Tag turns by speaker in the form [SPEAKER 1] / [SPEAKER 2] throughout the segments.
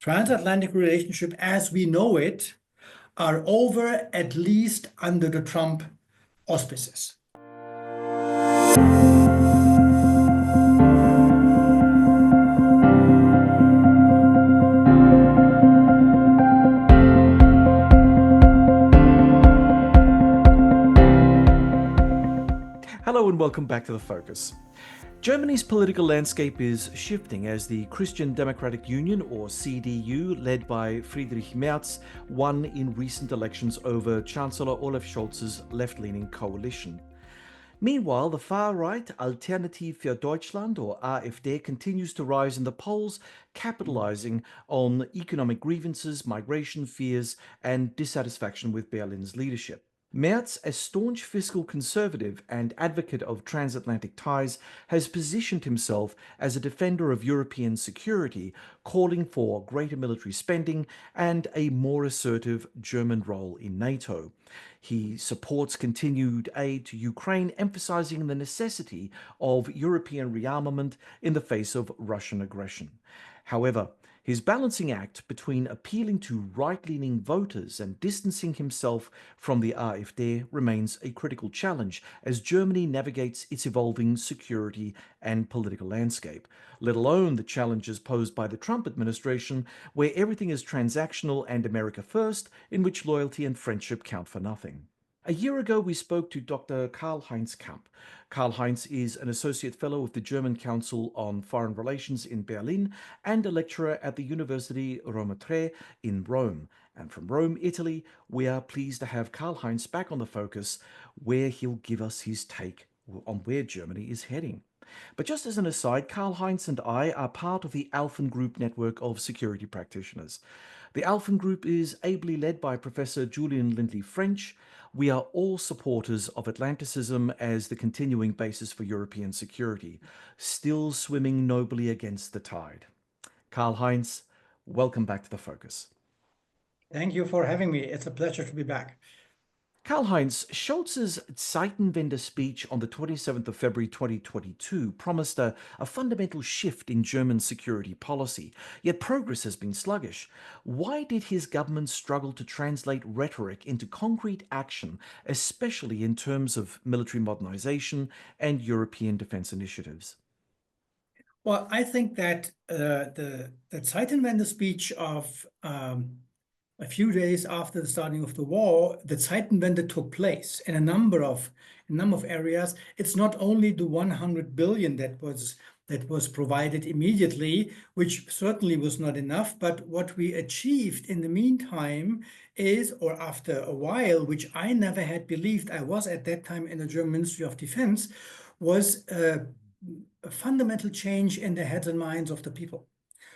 [SPEAKER 1] transatlantic relationship as we know it are over, at least under the Trump auspices.
[SPEAKER 2] Hello and welcome back to The Focus. Germany's political landscape is shifting as the Christian Democratic Union, or CDU, led by Friedrich Merz, won in recent elections over Chancellor Olaf Scholz's left-leaning coalition. Meanwhile, the far-right Alternative für Deutschland, or AfD, continues to rise in the polls, capitalizing on economic grievances, migration fears, and dissatisfaction with Berlin's leadership. Merz, a staunch fiscal conservative and advocate of transatlantic ties, has positioned himself as a defender of European security, calling for greater military spending and a more assertive German role in NATO. He supports continued aid to Ukraine, emphasizing the necessity of European rearmament in the face of Russian aggression. However, his balancing act between appealing to right-leaning voters and distancing himself from the AfD remains a critical challenge as Germany navigates its evolving security and political landscape, let alone the challenges posed by the Trump administration, where everything is transactional and America first, in which loyalty and friendship count for nothing. A year ago, we spoke to Dr. Karl-Heinz Kamp. Karl-Heinz is an associate fellow with the German Council on Foreign Relations in Berlin and a lecturer at the University Roma Tre in Rome. And from Rome, Italy, we are pleased to have Karl-Heinz back on The Focus, where he'll give us his take on where Germany is heading. But just as an aside, Karl-Heinz and I are part of the Alphen Group network of security practitioners. The Alphen Group is ably led by Professor Julian Lindley-French. We are all supporters of Atlanticism as the continuing basis for European security, still swimming nobly against the tide. Karl-Heinz, welcome back to The Focus.
[SPEAKER 1] Thank you for having me. It's a pleasure to be back.
[SPEAKER 2] Karl-Heinz, Scholz's Zeitenwende speech on the 27th of February 2022 promised a fundamental shift in German security policy, yet progress has been sluggish. Why did his government struggle to translate rhetoric into concrete action, especially in terms of military modernization and European defense initiatives?
[SPEAKER 1] Well, I think that the Zeitenwende speech of a few days after the starting of the war, the Zeitenwende took place in a number of areas. It's not only the 100 billion that was provided immediately, which certainly was not enough, but what we achieved in the meantime is, or after a while, which I never had believed, I was at that time in the German Ministry of Defense, was a fundamental change in the heads and minds of the people.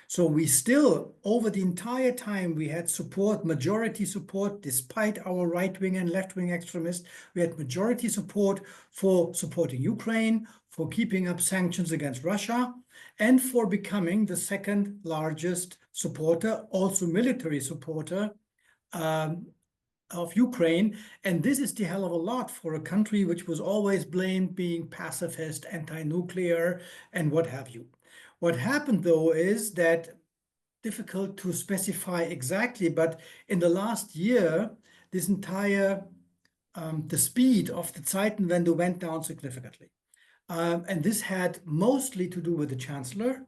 [SPEAKER 1] So we still, over the entire time, we had support, majority support, despite our right-wing and left-wing extremists. We had majority support for supporting Ukraine, for keeping up sanctions against Russia, and for becoming the second largest supporter, also military supporter, of Ukraine. And this is the hell of a lot for a country which was always blamed being pacifist, anti-nuclear, and what have you. What happened, though, is that difficult to specify exactly, but in the last year, this entire, the speed of the Zeitenwende went down significantly. And this had mostly to do with the Chancellor.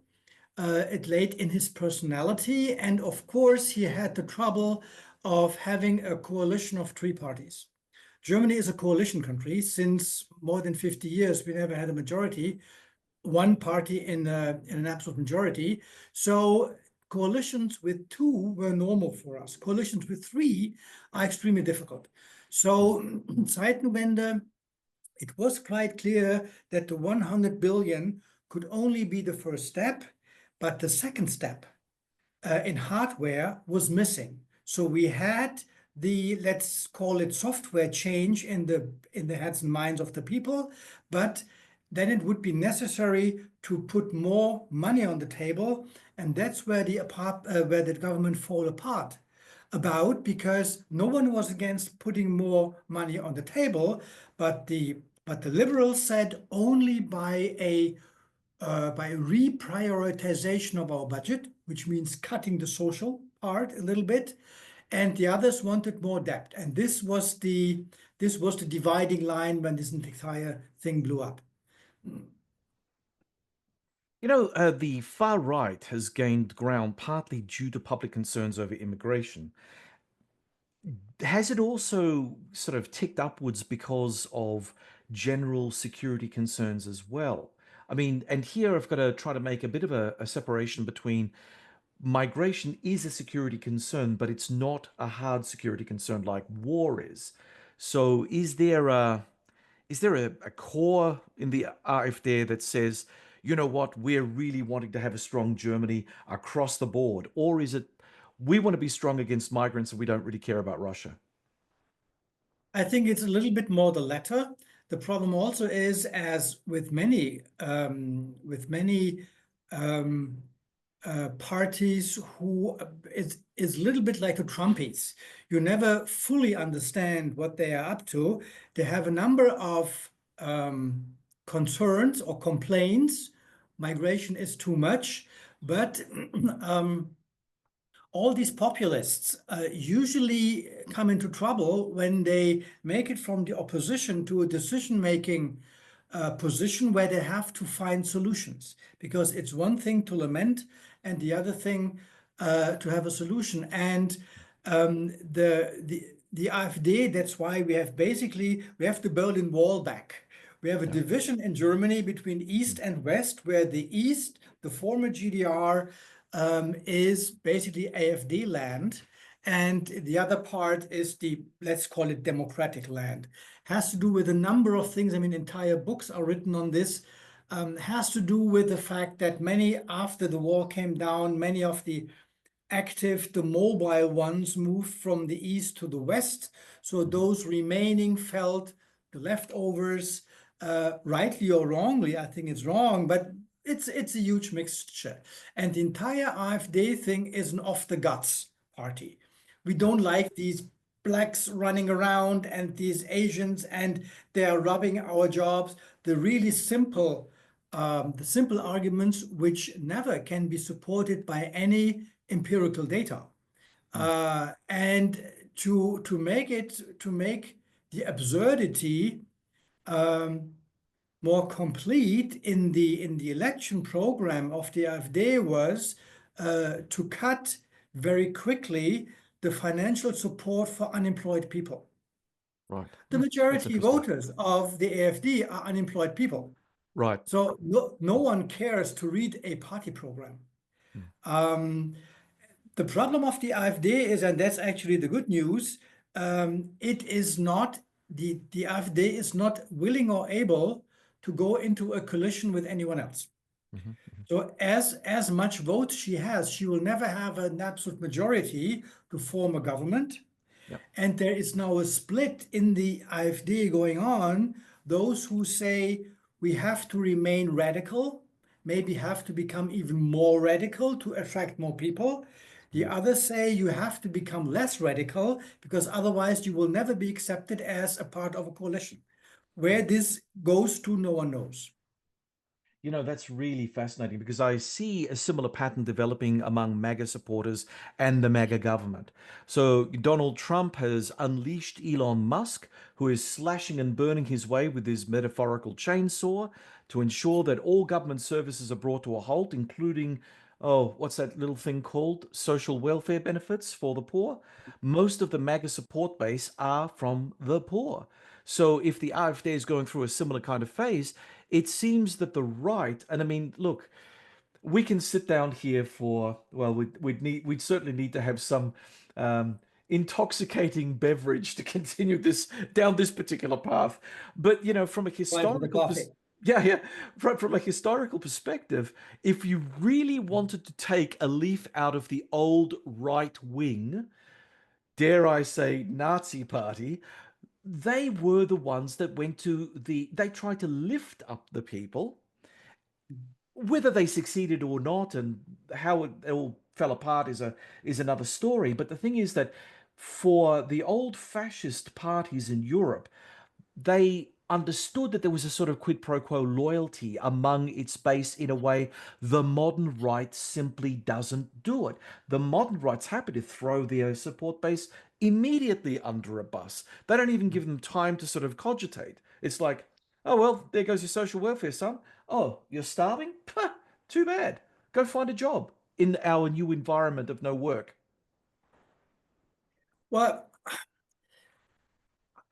[SPEAKER 1] It laid in his personality. And of course, he had the trouble of having a coalition of three parties. Germany is a coalition country. Since more than 50 years, we never had a majority. One party in an absolute majority. So coalitions with two were normal for us. Coalitions with three are extremely difficult. So Zeitenwende, it was quite clear that the 100 billion could only be the first step, but the second step in hardware was missing. So we had the, let's call it software change in the heads and minds of the people, but then it would be necessary to put more money on the table, and that's where the government fall apart about, because no one was against putting more money on the table, but the liberals said only by a by reprioritization of our budget, which means cutting the social part a little bit, and the others wanted more debt. And this was the dividing line when this entire thing blew up.
[SPEAKER 2] The far right has gained ground partly due to public concerns over immigration. Has it also sort of ticked upwards because of general security concerns as well? I mean, and here I've got to try to make a bit of a separation between migration is a security concern, but it's not a hard security concern like war is. So is there a core in the AfD that says, you know what, we're really wanting to have a strong Germany across the board? Or is it we want to be strong against migrants and we don't really care about Russia?
[SPEAKER 1] I think it's a little bit more the latter. The problem also is, as with many um, parties who is a little bit like the Trumpies. You never fully understand what they are up to. They have a number of concerns or complaints. Migration is too much, but um, all these populists usually come into trouble when they make it from the opposition to a decision-making position where they have to find solutions. Because it's one thing to lament and the other thing to have a solution. And the AfD, that's why we have the Berlin Wall back. We have a
[SPEAKER 2] Yeah.
[SPEAKER 1] division in Germany between East and West, where the East, the former GDR, is basically AfD land, and the other part is the, let's call it, democratic land. Has to do with a number of things. I mean, entire books are written on this. Has to do with the fact that after the wall came down, many of the the mobile ones moved from the east to the west. So
[SPEAKER 2] Mhm.
[SPEAKER 1] those remaining felt the leftovers, rightly or wrongly. I think it's wrong, but it's a huge mixture. And the entire AfD thing is an off the guts party. We
[SPEAKER 2] Yeah.
[SPEAKER 1] don't like these blacks running around and these Asians, and they are robbing our jobs. The simple arguments which never can be supported by any empirical data.
[SPEAKER 2] Mm.
[SPEAKER 1] And to make the absurdity more complete in the election program of the AfD was to cut very quickly the financial support for unemployed people.
[SPEAKER 2] Right.
[SPEAKER 1] The
[SPEAKER 2] That's
[SPEAKER 1] majority
[SPEAKER 2] interesting.
[SPEAKER 1] voters of the AfD are unemployed people.
[SPEAKER 2] Right.
[SPEAKER 1] So no one cares to read a party program.
[SPEAKER 2] Mm.
[SPEAKER 1] Um, the problem of the AfD is, and that's actually the good news, it is not the AfD is not willing or able to go into a coalition with anyone else.
[SPEAKER 2] Mhm, mhm.
[SPEAKER 1] So as much votes she has, she will never have an absolute majority to form a government.
[SPEAKER 2] Yep.
[SPEAKER 1] And there is now a split in the AfD going on. Those who say we have to remain radical, maybe have to become even more radical to attract more people. The
[SPEAKER 2] Mhm.
[SPEAKER 1] others say you have to become less radical because otherwise you will never be accepted as a part of a coalition. Where this goes to, no one knows.
[SPEAKER 2] That's really fascinating because I see a similar pattern developing among MAGA supporters and the MAGA government. So Donald Trump has unleashed Elon Musk, who is slashing and burning his way with his metaphorical chainsaw to ensure that all government services are brought to a halt, including, oh, what's that little thing called? Social welfare benefits for the poor. Most of the MAGA support base are from the poor. So if the AfD is going through a similar kind of phase, it seems that the right, and I mean, look, we can sit down here for, well, we'd certainly need to have some um, intoxicating beverage to continue this down this particular path. But from a
[SPEAKER 1] Right, with the
[SPEAKER 2] historical
[SPEAKER 1] coffee.
[SPEAKER 2] yeah, yeah, from a historical perspective, if you really wanted to take a leaf out of the old right wing, dare I say, Nazi party, they were the ones that they tried to lift up the people. Whether they succeeded or not, and how it all fell apart is another story. But the thing is that for the old fascist parties in Europe, they understood that there was a sort of quid pro quo loyalty among its base in a way the modern right simply doesn't do it. The modern right's happy to throw their support base immediately under a bus. They don't even give them time to sort of cogitate. It's like, oh, well, there goes your social welfare, son. Oh, you're starving? Pah, too bad. Go find a job in our new environment of no work.
[SPEAKER 1] Well,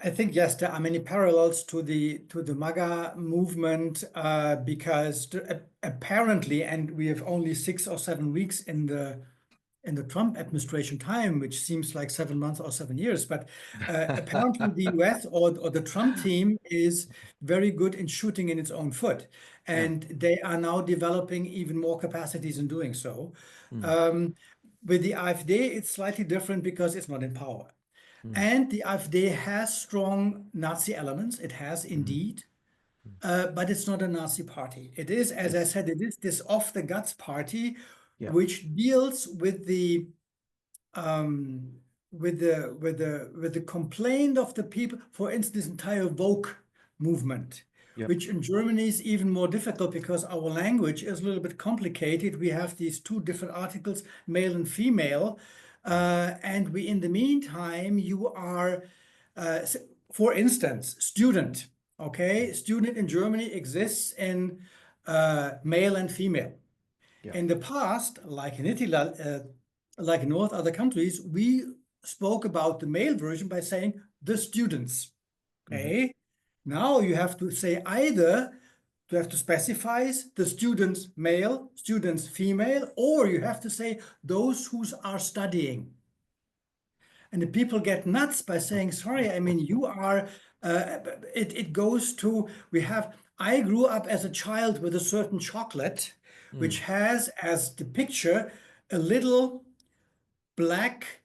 [SPEAKER 1] I think yes, there are many parallels to the MAGA movement because apparently, and we have only 6 or 7 weeks in the Trump administration time, which seems like 7 months or 7 years, but apparently the US or the Trump team is very good in shooting in its own foot,
[SPEAKER 2] Yeah.
[SPEAKER 1] and they are now developing even more capacities in doing so.
[SPEAKER 2] Mm,
[SPEAKER 1] Um, with the AfD, it's slightly different because it's not in power.
[SPEAKER 2] mm,
[SPEAKER 1] And the AfD has strong Nazi elements. It has
[SPEAKER 2] mhm,
[SPEAKER 1] indeed,
[SPEAKER 2] mm.
[SPEAKER 1] but it's not a Nazi party. It is, as I
[SPEAKER 2] Yes.
[SPEAKER 1] said, it is this off the guts party,
[SPEAKER 2] Yeah.
[SPEAKER 1] which deals with the um, with the complaint of the people. For instance, this entire woke movement,
[SPEAKER 2] Yep.
[SPEAKER 1] which in Germany is even more difficult because our language is a little bit complicated. We have these two different articles, male and female, and we, in the meantime, you are, for instance, student. Okay, student in Germany exists in male and female.
[SPEAKER 2] Yeah.
[SPEAKER 1] In the past, like in Italy, like in North other countries, we spoke about the male version by saying the students.
[SPEAKER 2] Hmm.
[SPEAKER 1] Okay. Now you have to say either you have to specify the students male, students female, or you have to say those who are studying. And the people get nuts by saying, sorry, I mean, you are, it goes to, I grew up as a child with a certain chocolate, which
[SPEAKER 2] Mm,
[SPEAKER 1] has as the picture a little black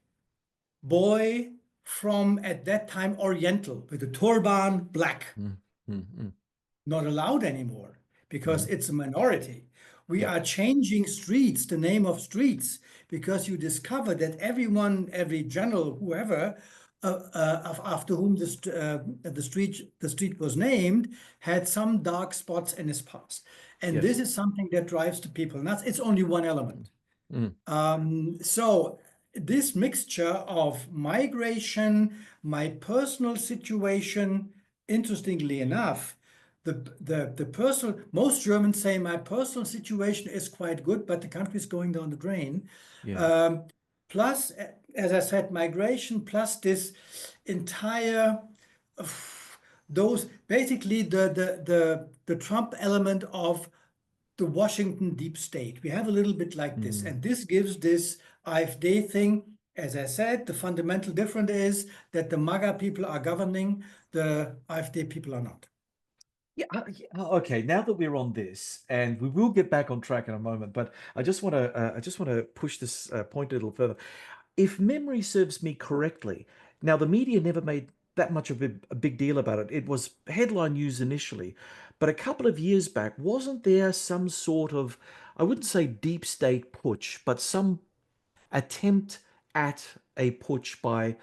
[SPEAKER 1] boy from at that time Oriental with a turban, black,
[SPEAKER 2] mm, mm, mm,
[SPEAKER 1] not allowed anymore because
[SPEAKER 2] mhm.
[SPEAKER 1] it's a minority. We
[SPEAKER 2] Yep.
[SPEAKER 1] are changing streets, the name of streets, because you discover that everyone, every general, whoever, after whom the street was named, had some dark spots in his past. And
[SPEAKER 2] Yes.
[SPEAKER 1] this is something that drives the people nuts. It's only one element.
[SPEAKER 2] Mm,
[SPEAKER 1] So this mixture of migration, my personal situation, interestingly enough, the personal, most Germans say my personal situation is quite good, but the country is going down the drain.
[SPEAKER 2] yeah.
[SPEAKER 1] Um, plus, as I said, migration plus this entire those basically the Trump element of the Washington deep state. We have a little bit like this,
[SPEAKER 2] Mm.
[SPEAKER 1] and this gives this AfD thing. As I said, the fundamental difference is that the MAGA people are governing, the AfD people are not.
[SPEAKER 2] Yeah, okay. Now that we're on this, and we will get back on track in a moment, but I just want to push this point a little further. If memory serves me correctly, now the media never made that much of a big deal about it. It was headline news initially, but a couple of years back, wasn't there some sort of, I wouldn't say deep state putsch, but some attempt at a putsch by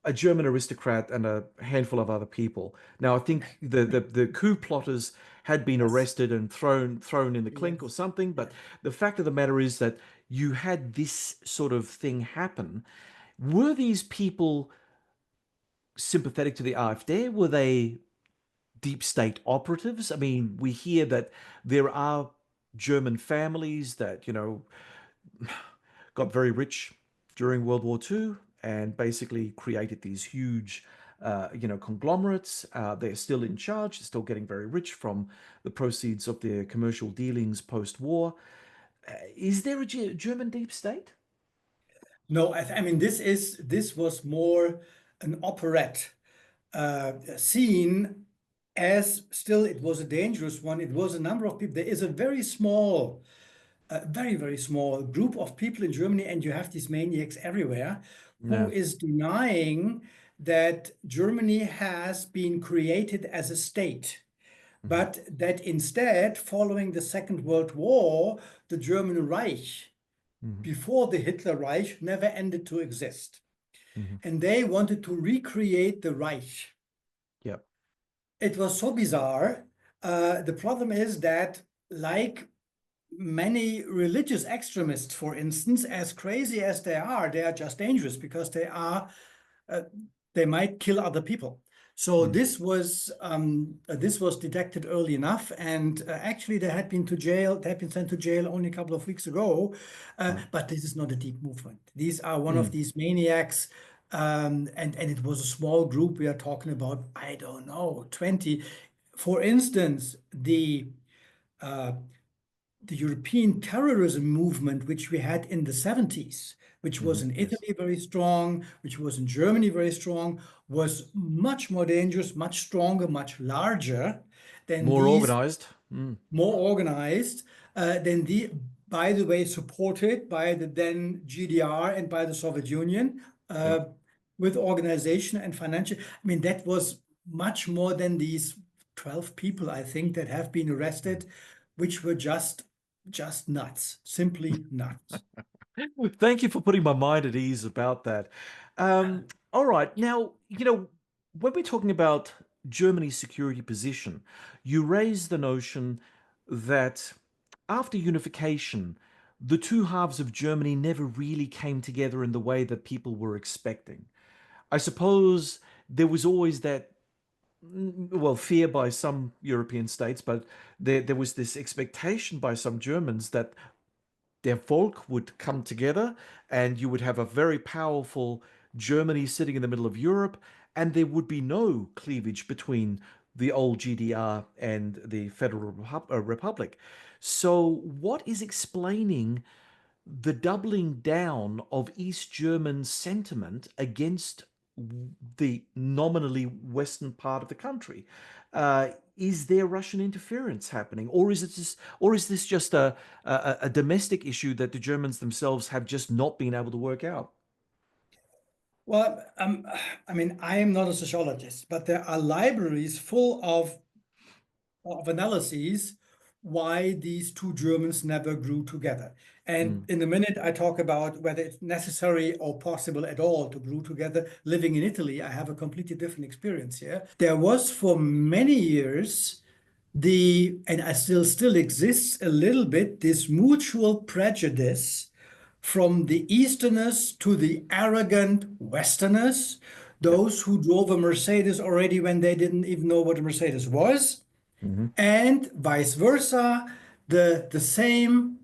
[SPEAKER 2] a German aristocrat and a handful of other people. Now, I think the coup plotters had been
[SPEAKER 1] Yes,
[SPEAKER 2] arrested and thrown in the clink or
[SPEAKER 1] yes,
[SPEAKER 2] something. But
[SPEAKER 1] yes.
[SPEAKER 2] the fact of the matter is that you had this sort of thing happen. Were these people sympathetic to the AfD? Were they deep state operatives? I mean, we hear that there are German families that, got very rich during World War II and basically created these huge, conglomerates. They're still in charge. They're still getting very rich from the proceeds of their commercial dealings post-war. Is there a German deep state?
[SPEAKER 1] No, I mean this was more an operette scene. As still, it was a dangerous one. It was a number of people. There is a very small a very, very small group of people in Germany, and you have these maniacs everywhere, who
[SPEAKER 2] No.
[SPEAKER 1] is denying that Germany has been created as a state,
[SPEAKER 2] Hmm.
[SPEAKER 1] but that instead, following the Second World War, the German Reich,
[SPEAKER 2] Hmm.
[SPEAKER 1] before the Hitler Reich, never ended to exist.
[SPEAKER 2] Hmm.
[SPEAKER 1] And they wanted to recreate the Reich.
[SPEAKER 2] Yep.
[SPEAKER 1] it was so bizarre. The problem is that, like many religious extremists, for instance, as crazy as they are just dangerous because uh, they might kill other people. So
[SPEAKER 2] Mm,
[SPEAKER 1] this was detected early enough, and actually they had been sent to jail only a couple of weeks ago.
[SPEAKER 2] right.
[SPEAKER 1] But this is not a deep movement. These are one of
[SPEAKER 2] Mm,
[SPEAKER 1] these maniacs, and it was a small group. We are talking about, I don't know, 20. For instance, uh, the European terrorism movement, which we had in the 70s, which was in
[SPEAKER 2] yes.
[SPEAKER 1] Italy very strong, which was in Germany very strong, was much more dangerous, much stronger, much larger than
[SPEAKER 2] More
[SPEAKER 1] these,
[SPEAKER 2] organized. Mm,
[SPEAKER 1] more organized than the, by the way, supported by the then GDR and by the Soviet Union,
[SPEAKER 2] yep.
[SPEAKER 1] with organization and financial. I mean, that was much more than these 12 people, I think, that have been arrested, which were just nuts, simply nuts.
[SPEAKER 2] Thank you for putting my mind at ease about that. All right. Now, when we're talking about Germany's security position, you raise the notion that after unification, the two halves of Germany never really came together in the way that people were expecting. I suppose there was always that, well, fear by some European states, but there was this expectation by some Germans that their folk would come together and you would have a very powerful Germany sitting in the middle of Europe, and there would be no cleavage between the old GDR and the Federal Republic. So, what is explaining the doubling down of East German sentiment against the nominally Western part of the country? Is there Russian interference happening, or is this just a domestic issue that the Germans themselves have just not been able to work out?
[SPEAKER 1] Well, I mean, I am not a sociologist, but there are libraries full of analyses why these two Germans never grew together. And
[SPEAKER 2] Mm,
[SPEAKER 1] in a minute, I talk about whether it's necessary or possible at all to grow together. Living in Italy, I have a completely different experience here. There was for many years and I still exists a little bit, this mutual prejudice from the Easterners to the arrogant Westerners,
[SPEAKER 2] yep.
[SPEAKER 1] those who drove a Mercedes already when they didn't even know what a Mercedes was,
[SPEAKER 2] Hmm.
[SPEAKER 1] and vice versa, the same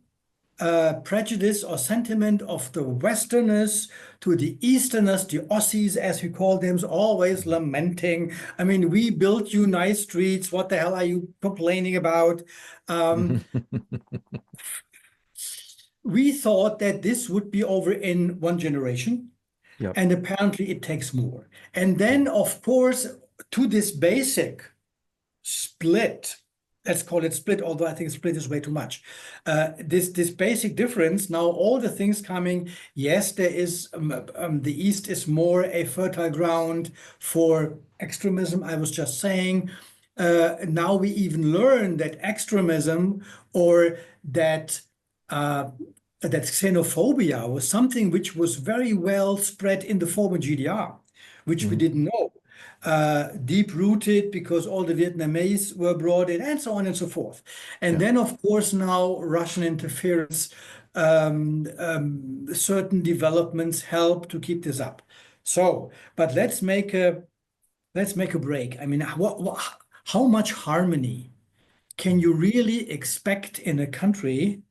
[SPEAKER 1] prejudice or sentiment of the Westerners to the Easterners, the Aussies, as we call them, always lamenting. I mean, we built you nice streets. What the hell are you complaining about? Um, we thought that this would be over in one generation,
[SPEAKER 2] Yep.
[SPEAKER 1] and apparently it takes more. And then, of course, to this basic split, let's call it split, although I think split is way too much. This basic difference, now all the things coming, yes, there is, the East is more a fertile ground for extremism, I was just saying. Now we even learn that extremism or uh, that xenophobia was something which was very well spread in the former GDR, which we
[SPEAKER 2] Hmm.
[SPEAKER 1] didn't know. Deep rooted because all the Vietnamese were brought in, and so on and so forth. And
[SPEAKER 2] Yep.
[SPEAKER 1] then, of course, now Russian interference, certain developments help to keep this up. So, but let's make a break. I mean, how much harmony can you really expect in a country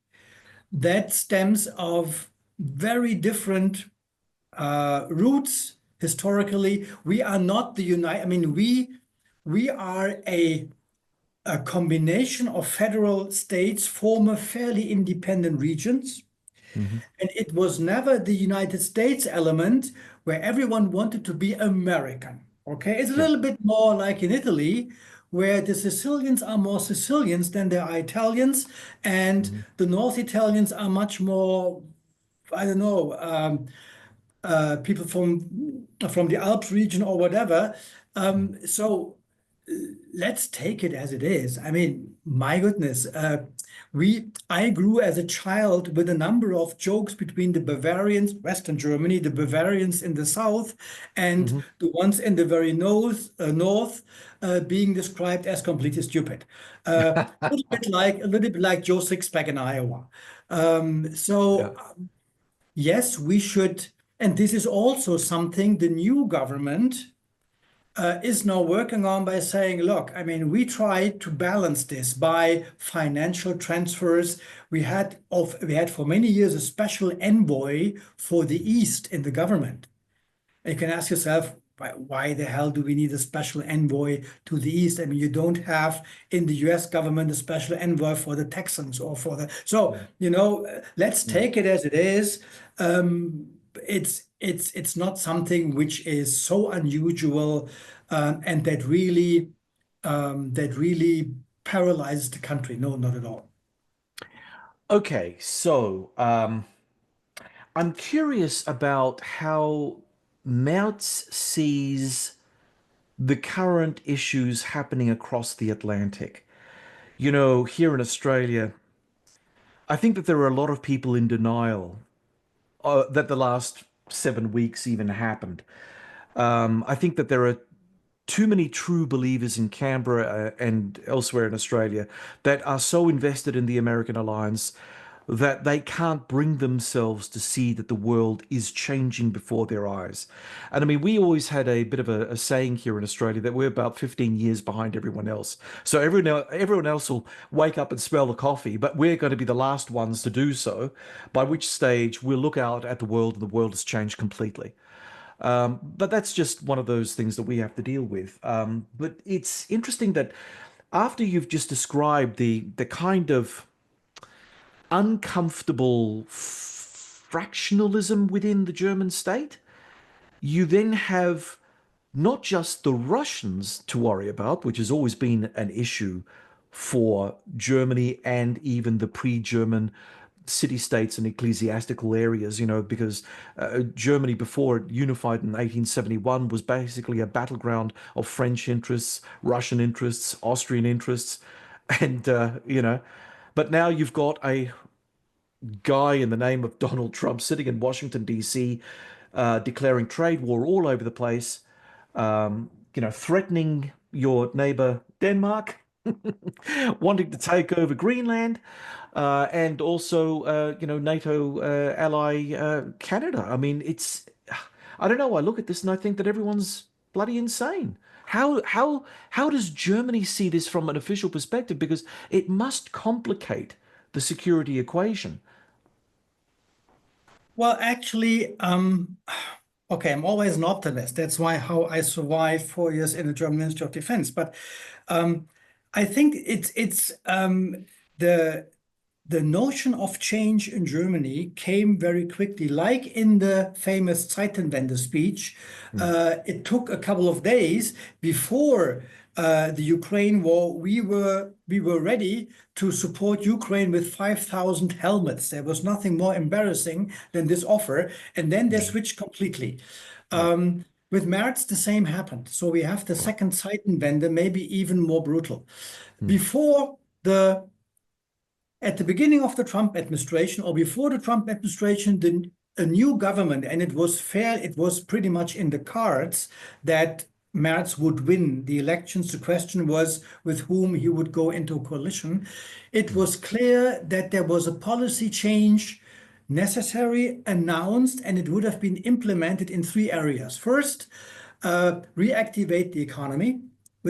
[SPEAKER 1] that stems of very different roots historically? We are not the United. I mean, we are a combination of federal states, former fairly independent regions,
[SPEAKER 2] Hmm.
[SPEAKER 1] and it was never the United States element where everyone wanted to be American. Okay, it's a
[SPEAKER 2] Yep.
[SPEAKER 1] little bit more like in Italy, where the Sicilians are more Sicilians than they are Italians, and
[SPEAKER 2] Hmm.
[SPEAKER 1] the North Italians are much more, I don't know, people from the Alps region or whatever. So let's take it as it is. I mean, my goodness, I grew as a child with a number of jokes between the Bavarians, Western Germany, the Bavarians in the south, and
[SPEAKER 2] Hmm.
[SPEAKER 1] the ones in the very north, being described as completely stupid. A little bit like Joe Sixpack in Iowa.
[SPEAKER 2] Yeah.
[SPEAKER 1] Yes, we should, and this is also something the new government is now working on by saying, look, I mean, we try to balance this by financial transfers. We had for many years a special envoy for the East in the government. You can ask yourself, why the hell do we need a special envoy to the East? I mean, you don't have in the US government a special envoy for the Texans or for the. So, let's
[SPEAKER 2] Mm.
[SPEAKER 1] take it as it is. It's not something which is so unusual, and that really paralyzes the country. No, not at all.
[SPEAKER 2] Okay, so I'm curious about how Mounts sees the current issues happening across the Atlantic. Here in Australia, I think that there are a lot of people in denial that the last 7 weeks even happened. I think that there are too many true believers in Canberra and elsewhere in Australia that are so invested in the American alliance that they can't bring themselves to see that the world is changing before their eyes. And I mean, we always had a bit of a saying here in Australia that we're about 15 years behind everyone else. So everyone else will wake up and smell the coffee, but we're going to be the last ones to do so, by which stage we'll look out at the world and the world has changed completely. But that's just one of those things that we have to deal with. But it's interesting that after you've just described the kind of uncomfortable fractionalism within the German state, you then have not just the Russians to worry about, which has always been an issue for Germany and even the pre-German city-states and ecclesiastical areas, because Germany, before it unified in 1871, was basically a battleground of French interests, Russian interests, Austrian interests, and but now you've got a guy in the name of Donald Trump sitting in Washington, D.C., declaring trade war all over the place, threatening your neighbor Denmark, wanting to take over Greenland, and also, NATO ally Canada. I mean, I don't know. I look at this and I think that everyone's bloody insane. How does Germany see this from an official perspective? Because it must complicate the security equation.
[SPEAKER 1] Well, actually, okay, I'm always an optimist. That's why how I survived 4 years in the German Ministry of Defense. But um, I think it's the the notion of change in Germany came very quickly, like in the famous Zeitenwende speech.
[SPEAKER 2] Mm,
[SPEAKER 1] It took a couple of days before the Ukraine war. We were ready to support Ukraine with 5,000 helmets. There was nothing more embarrassing than this offer, and then they
[SPEAKER 2] mm,
[SPEAKER 1] switched completely.
[SPEAKER 2] yeah,
[SPEAKER 1] With Merz, the same happened. So we have the second Zeitenwende, maybe even more brutal.
[SPEAKER 2] mm,
[SPEAKER 1] Before the At the beginning of the Trump administration, or before the Trump administration, a new government, and it was pretty much in the cards that Merz would win the elections. The question was with whom he would go into a coalition. It
[SPEAKER 2] mm,
[SPEAKER 1] was clear that there was a policy change necessary, announced, and it would have been implemented in three areas. First, reactivate the economy,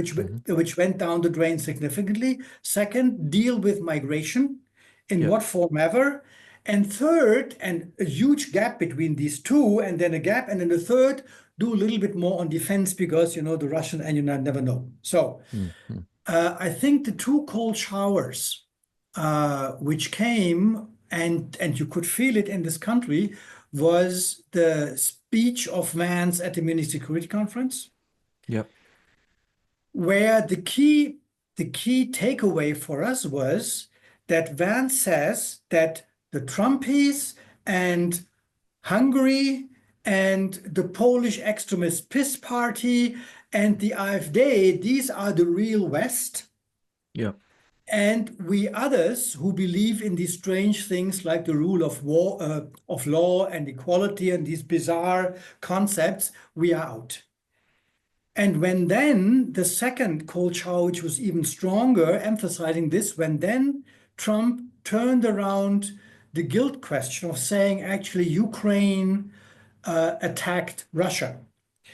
[SPEAKER 2] mhm,
[SPEAKER 1] which went down the drain significantly. Second, deal with migration in
[SPEAKER 2] yep,
[SPEAKER 1] what form ever. And third, and a huge gap between these two, and then a gap, and then the third, do a little bit more on defense because the Russian and you never know. So
[SPEAKER 2] mm, mm,
[SPEAKER 1] I think the two cold showers which came, and you could feel it in this country, was the speech of Vance at the Munich Security Conference,
[SPEAKER 2] yep,
[SPEAKER 1] where the key takeaway for us was that Vance says that the Trumpies and Hungary and the Polish extremist PiS party and the AfD, these are the real West.
[SPEAKER 2] yep,
[SPEAKER 1] And we others who believe in these strange things like the rule of of law and equality and these bizarre concepts, we are out. And when then the second cold shower, which was even stronger, emphasizing this, when then Trump turned around the guilt question of saying actually Ukraine attacked Russia.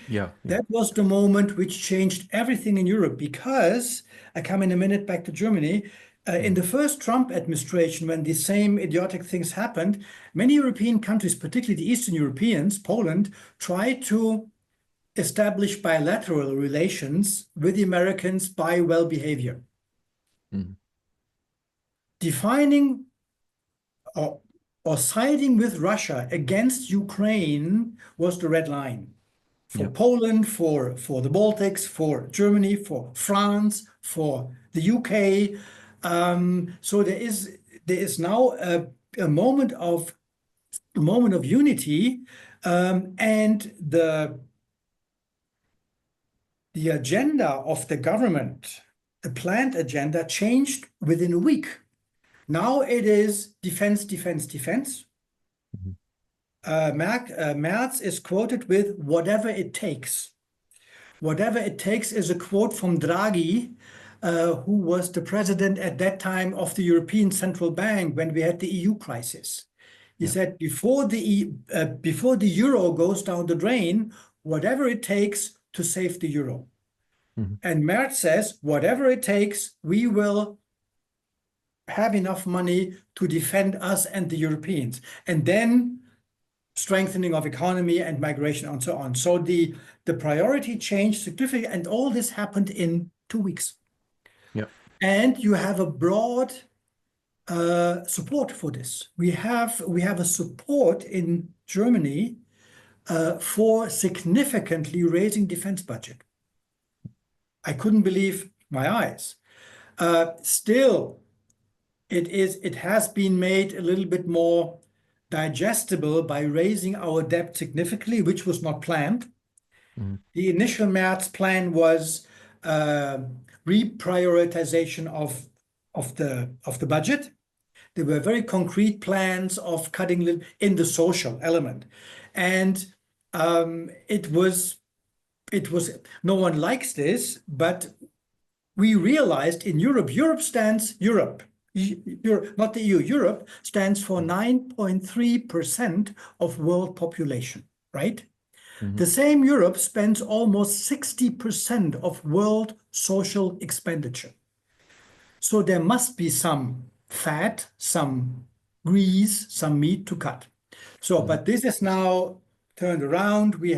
[SPEAKER 2] Yeah, yeah,
[SPEAKER 1] That was the moment which changed everything in Europe because I come in a minute back to Germany. In
[SPEAKER 2] mm,
[SPEAKER 1] the first Trump administration, when the same idiotic things happened, many European countries, particularly the Eastern Europeans, Poland, tried to establish bilateral relations with the Americans by well behavior.
[SPEAKER 2] mm,
[SPEAKER 1] Defining or, or siding with Russia against Ukraine was the red line for
[SPEAKER 2] yeah,
[SPEAKER 1] Poland, for the Baltics, for Germany, for France, for the UK. So there is now a moment of unity, and the agenda of the government, the planned agenda, changed within a week. Now it is defense, defense, defense.
[SPEAKER 2] mhm,
[SPEAKER 1] Merz is quoted with whatever it takes. Whatever it takes is a quote from Draghi, who was the president at that time of the European Central Bank when we had the EU crisis. He
[SPEAKER 2] yeah,
[SPEAKER 1] said, before the euro goes down the drain, whatever it takes to save the euro.
[SPEAKER 2] mhm,
[SPEAKER 1] And Merz says, whatever it takes, we will have enough money to defend us and the Europeans. And then strengthening of economy and migration and so on. So the priority changed significantly, and all this happened in 2 weeks.
[SPEAKER 2] yeah,
[SPEAKER 1] And you have a broad support for this. We have a support in Germany for significantly raising defense budget. I couldn't believe my eyes. Still, it has been made a little bit more digestible by raising our debt significantly, which was not planned.
[SPEAKER 2] mhm,
[SPEAKER 1] The initial Merz plan was uh, reprioritization of the budget. There were very concrete plans of cutting in the social element, and it was no one likes this, but we realized in Europe, Europe, not the EU, Europe stands for 9.3% of world population, right?
[SPEAKER 2] mhm,
[SPEAKER 1] The same Europe spends almost 60% of world social expenditure. So there must be some fat, some grease, some meat to cut. So,
[SPEAKER 2] mhm.
[SPEAKER 1] but this is now turned around. We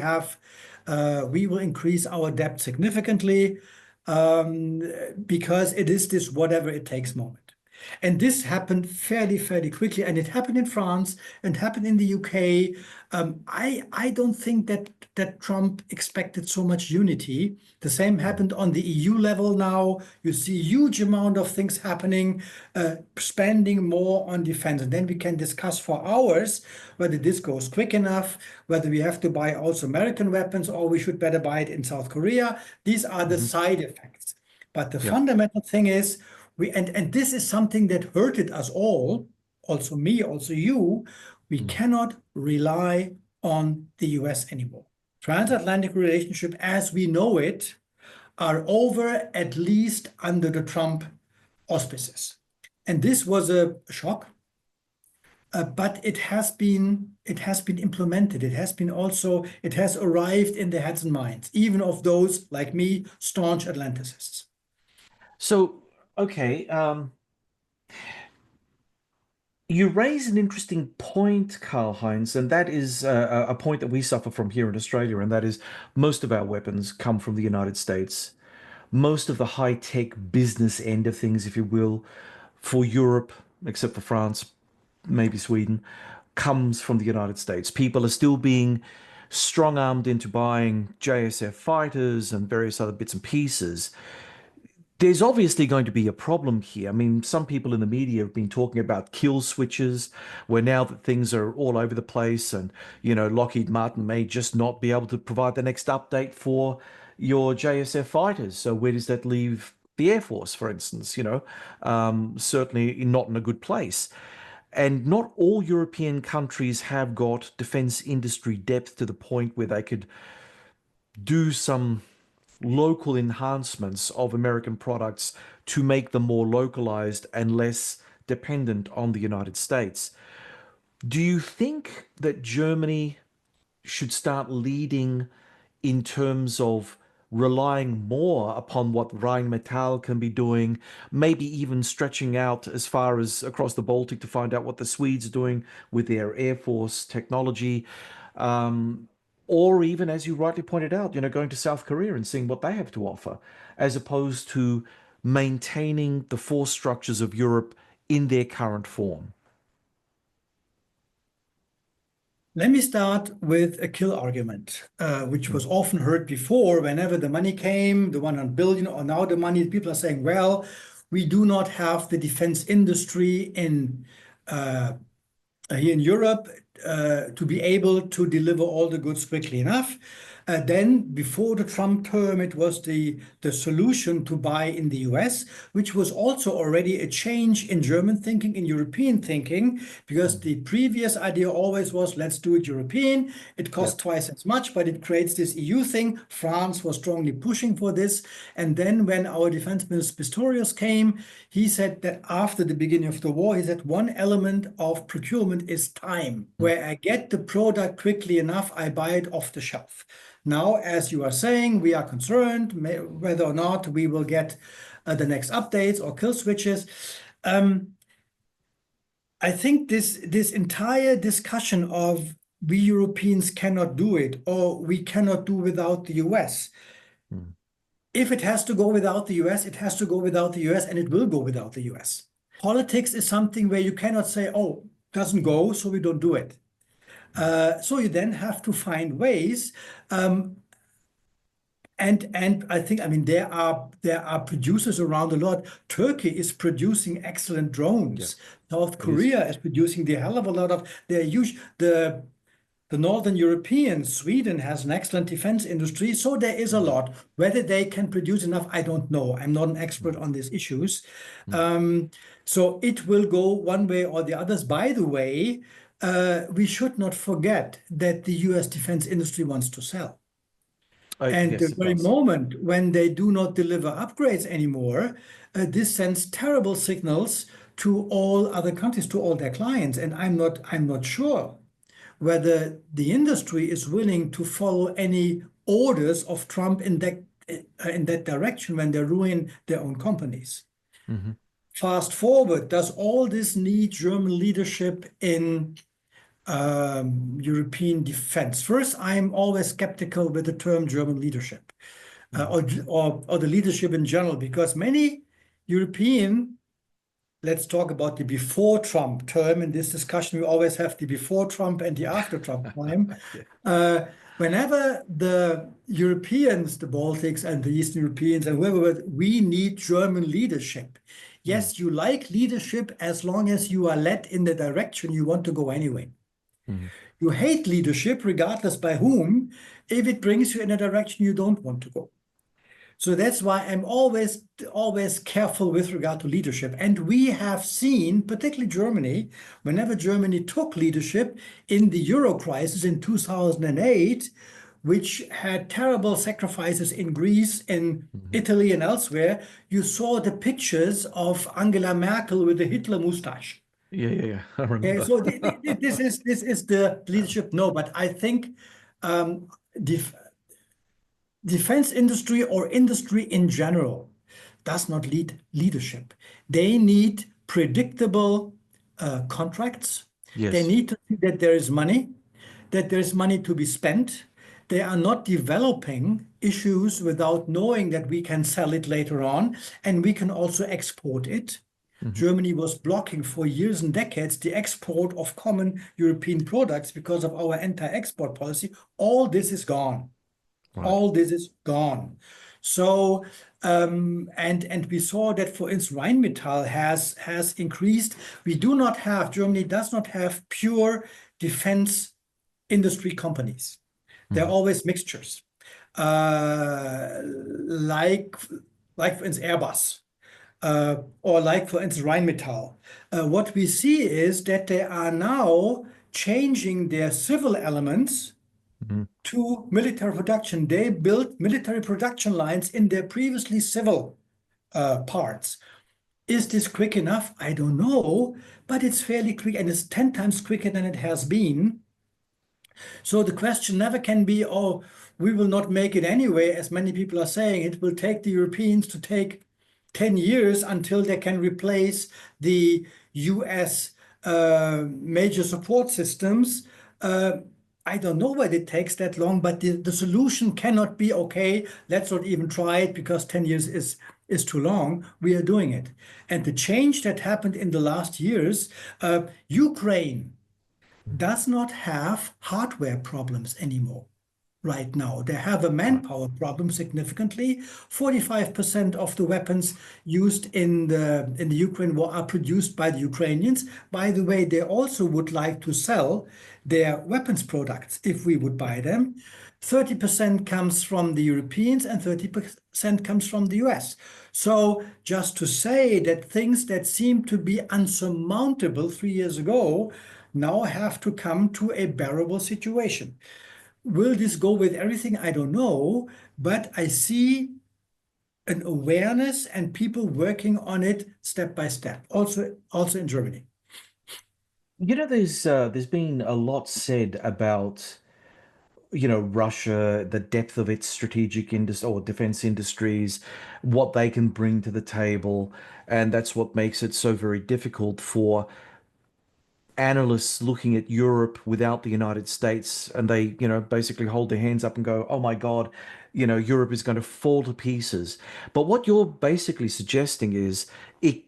[SPEAKER 1] will increase our debt significantly, um, because it is this whatever it takes moment. And this happened fairly, fairly quickly, and it happened in France and happened in the UK. I don't think that Trump expected so much unity. The same happened on the EU level now. You see a huge amount of things happening, spending more on defense. And then we can discuss for hours whether this goes quick enough, whether we have to buy also American weapons or we should better buy it in South Korea. These are the
[SPEAKER 2] Mhm.
[SPEAKER 1] side effects. But the
[SPEAKER 2] Yeah.
[SPEAKER 1] fundamental thing is, and this is something that hurted us all, also me, also you. We
[SPEAKER 2] Mm.
[SPEAKER 1] cannot rely on the US anymore. Transatlantic relationship as we know it are over, at least under the Trump auspices. And this was a shock, but it has been implemented. It has arrived in the heads and minds, even of those like me, staunch Atlanticists.
[SPEAKER 2] So, okay, you raise an interesting point, Karl-Heinz, and that is a point that we suffer from here in Australia, and that is most of our weapons come from the United States. Most of the high-tech business end of things, if you will, for Europe, except for France, maybe Sweden, comes from the United States. People are still being strong-armed into buying JSF fighters and various other bits and pieces. There's obviously going to be a problem here. I mean, some people in the media have been talking about kill switches, where now that things are all over the place and, Lockheed Martin may just not be able to provide the next update for your JSF fighters. So where does that leave the Air Force, for instance, certainly not in a good place. And not all European countries have got defense industry depth to the point where they could do some local enhancements of American products to make them more localized and less dependent on the United States. Do you think that Germany should start leading in terms of relying more upon what Rheinmetall can be doing, maybe even stretching out as far as across the Baltic to find out what the Swedes are doing with their Air Force technology? Or even, as you rightly pointed out, going to South Korea and seeing what they have to offer, as opposed to maintaining the force structures of Europe in their current form.
[SPEAKER 1] Let me start with a kill argument, which was often heard before. Whenever the money came, the 100 billion, or now the money, people are saying, well, we do not have the defense industry here in Europe to be able to deliver all the goods quickly enough. Then before the Trump term, it was the solution to buy in the US, which was also already a change in German thinking, in European thinking, because the previous idea always was, let's do it European. It costs twice as much, but it creates this EU thing. France was strongly pushing for this. And then when our defense minister Pistorius came, he said that after the beginning of the war, he said one element of procurement is time. Where I get the product quickly enough, I buy it off the shelf. Now, as you are saying, we are concerned whether or not we will get the next updates or kill switches. I think this entire discussion of we Europeans cannot do it, or we cannot do without the US. If it has to go without the US, it has to go without the US, and it will go without the US. Politics is something where you cannot say, oh, doesn't go, so we don't do it. So you then have to find ways. And I think, there are producers around a lot. Turkey is producing excellent drones. South Korea is producing the hell of a lot of. They're huge. The Northern European, Sweden has an excellent defense industry. So there is a lot. Whether they can produce enough, I don't know. I'm not an expert on these issues. So it will go one way or the others. By the way, we should not forget that the US defense industry wants to sell. And
[SPEAKER 2] Yes,
[SPEAKER 1] the very moment when they do not deliver upgrades anymore, this sends terrible signals to all other countries, to all their clients. And I'm not sure whether the industry is willing to follow any orders of Trump in that direction when they ruin their own companies. Fast forward, does all this need German leadership in European defense? First, I'm always skeptical with the term German leadership or the leadership in general, because many European, let's talk about the before Trump term. In this discussion, we always have the before Trump and the after Trump time. Whenever the Europeans, the Baltics and the Eastern Europeans and whoever, we need German leadership. Yes, you like leadership as long as you are led in the direction you want to go anyway. You hate leadership, regardless by whom, if it brings you in a direction you don't want to go. So that's why I'm always careful with regard to leadership. And we have seen, particularly Germany, whenever Germany took leadership in the Euro crisis in 2008, which had terrible sacrifices in Greece, in Italy and elsewhere, you saw the pictures of Angela Merkel with the Hitler mustache.
[SPEAKER 2] Yeah. I remember.
[SPEAKER 1] So this is the leadership. No, but I think defense industry or industry in general does not need leadership. They need predictable contracts.
[SPEAKER 2] Yes.
[SPEAKER 1] They need to see that there is money, that there's money to be spent. They are not developing issues without knowing that we can sell it later on and we can also export it. Germany was blocking for years and decades the export of common European products because of our anti-export policy. All this is gone. Right. All this is gone. So, and we saw that, for instance, Rheinmetall has increased. Germany does not have pure defense industry companies. They're always mixtures. Like like for instance Airbus, or like for instance Rheinmetall. What we see is that they are now changing their civil elements
[SPEAKER 2] Mhm.
[SPEAKER 1] to military production. They built military production lines in their previously civil parts. Is this quick enough? I don't know, but it's fairly quick and it's 10 times quicker than it has been. So the question never can be, oh, we will not make it anyway, as many people are saying. It will take the Europeans to take 10 years until they can replace the US major support systems. I don't know why it takes that long, but the solution cannot be, okay, let's not even try it because 10 years is too long. We are doing it. And the change that happened in the last years, Ukraine does not have hardware problems anymore right now. They have a
[SPEAKER 2] Right.
[SPEAKER 1] manpower problem significantly. 45% of the weapons used in the Ukraine war are produced by the Ukrainians. By the way, they also would like to sell their weapons products if we would buy them. 30% comes from the Europeans and 30% comes from the US. So just to say that things that seemed to be unsurmountable 3 years ago now have to come to a bearable situation. Will this go with everything? I don't know, but I see an awareness and people working on it step by step, also in Germany.
[SPEAKER 2] There's been a lot said about Russia, the depth of its strategic industry or defense industries, what they can bring to the table, and that's what makes it so very difficult for analysts looking at Europe without the United States, and they, basically hold their hands up and go, "Oh my God, Europe is going to fall to pieces." But what you're basically suggesting is it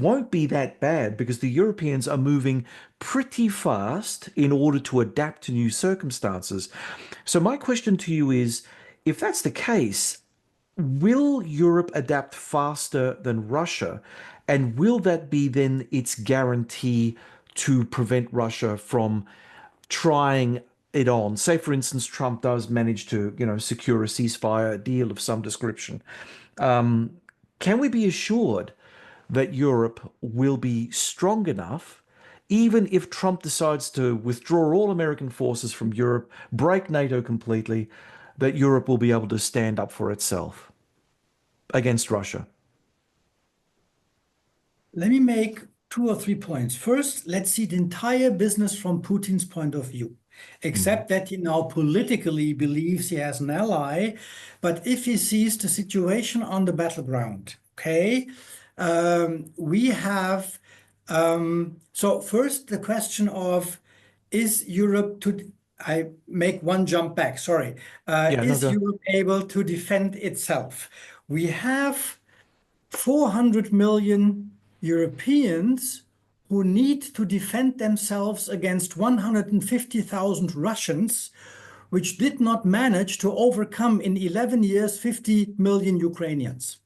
[SPEAKER 2] won't be that bad because the Europeans are moving pretty fast in order to adapt to new circumstances. So my question to you is, if that's the case, will Europe adapt faster than Russia? And will that be then its guarantee to prevent Russia from trying it on? Say, for instance, Trump does manage to, secure a ceasefire deal of some description. Can we be assured that Europe will be strong enough, even if Trump decides to withdraw all American forces from Europe, break NATO completely, that Europe will be able to stand up for itself against Russia?
[SPEAKER 1] Let me make 2 or 3 points. First, let's see the entire business from Putin's point of view,
[SPEAKER 2] Mhm.
[SPEAKER 1] except that he now politically believes he has an ally. But if he sees the situation on the battleground, okay, we have, so first the question of, is Europe to, I make one jump back, sorry,
[SPEAKER 2] Yeah, no,
[SPEAKER 1] is
[SPEAKER 2] go.
[SPEAKER 1] Europe able to defend itself? We have 400 million Europeans who need to defend themselves against 150,000 Russians, which did not manage to overcome in 11 years 50 million Ukrainians.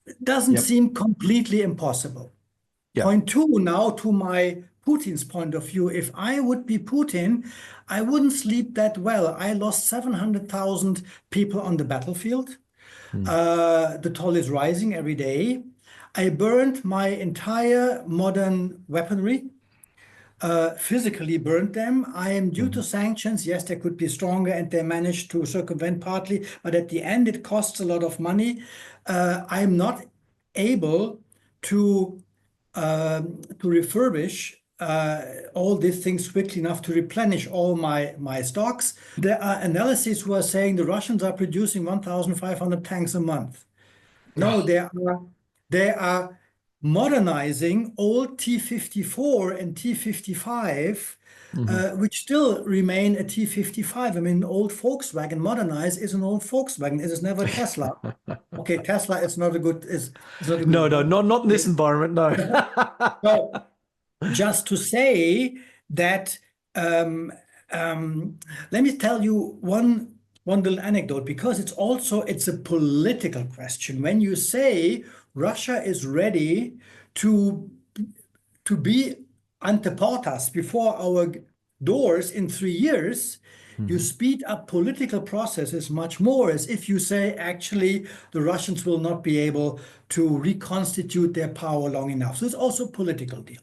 [SPEAKER 1] It doesn't
[SPEAKER 2] Yep.
[SPEAKER 1] seem completely impossible.
[SPEAKER 2] Yeah.
[SPEAKER 1] Point two, now to my Putin's point of view. If I would be Putin, I wouldn't sleep that well. I lost 700,000 people on the battlefield.
[SPEAKER 2] Mm.
[SPEAKER 1] The toll is rising every day. I burned my entire modern weaponry, physically burned them. I am due to
[SPEAKER 2] Mhm.
[SPEAKER 1] sanctions. Yes, they could be stronger and they managed to circumvent partly, but at the end, it costs a lot of money. I'm not able to refurbish all these things quickly enough to replenish all my stocks. There are analyses who are saying the Russians are producing 1,500 tanks a month. No,
[SPEAKER 2] Oh.
[SPEAKER 1] they are modernizing old T-54 and T-55,
[SPEAKER 2] Mhm.
[SPEAKER 1] which still remain a T-55. I mean, an old Volkswagen modernized is an old Volkswagen. It is never Tesla. Okay, Tesla is not a good
[SPEAKER 2] No, no,
[SPEAKER 1] word.
[SPEAKER 2] not in this environment. No.
[SPEAKER 1] So just to say that, um, let me tell you one little anecdote because it's a political question. When you say Russia is ready to be ante portas before our doors in 3 years, You speed up political processes much more, as if you say, actually, the Russians will not be able to reconstitute their power long enough. So it's also a political deal.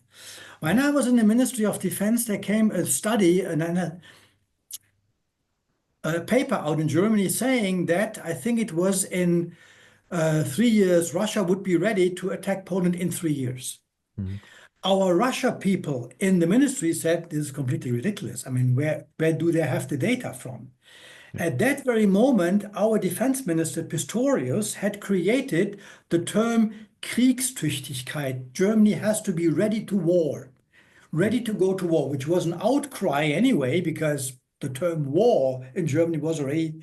[SPEAKER 1] When I was in the Ministry of Defense, there came a study and then a paper out in Germany saying that I think it was in 3 years, Russia would be ready to attack Poland in 3 years. Our Russia people in the ministry said this is completely ridiculous. I mean, where do they have the data from? At that very moment, our defense minister Pistorius had created the term Kriegstüchtigkeit. Germany has to be ready to war, ready to go to war, which was an outcry anyway, because the term war in Germany was already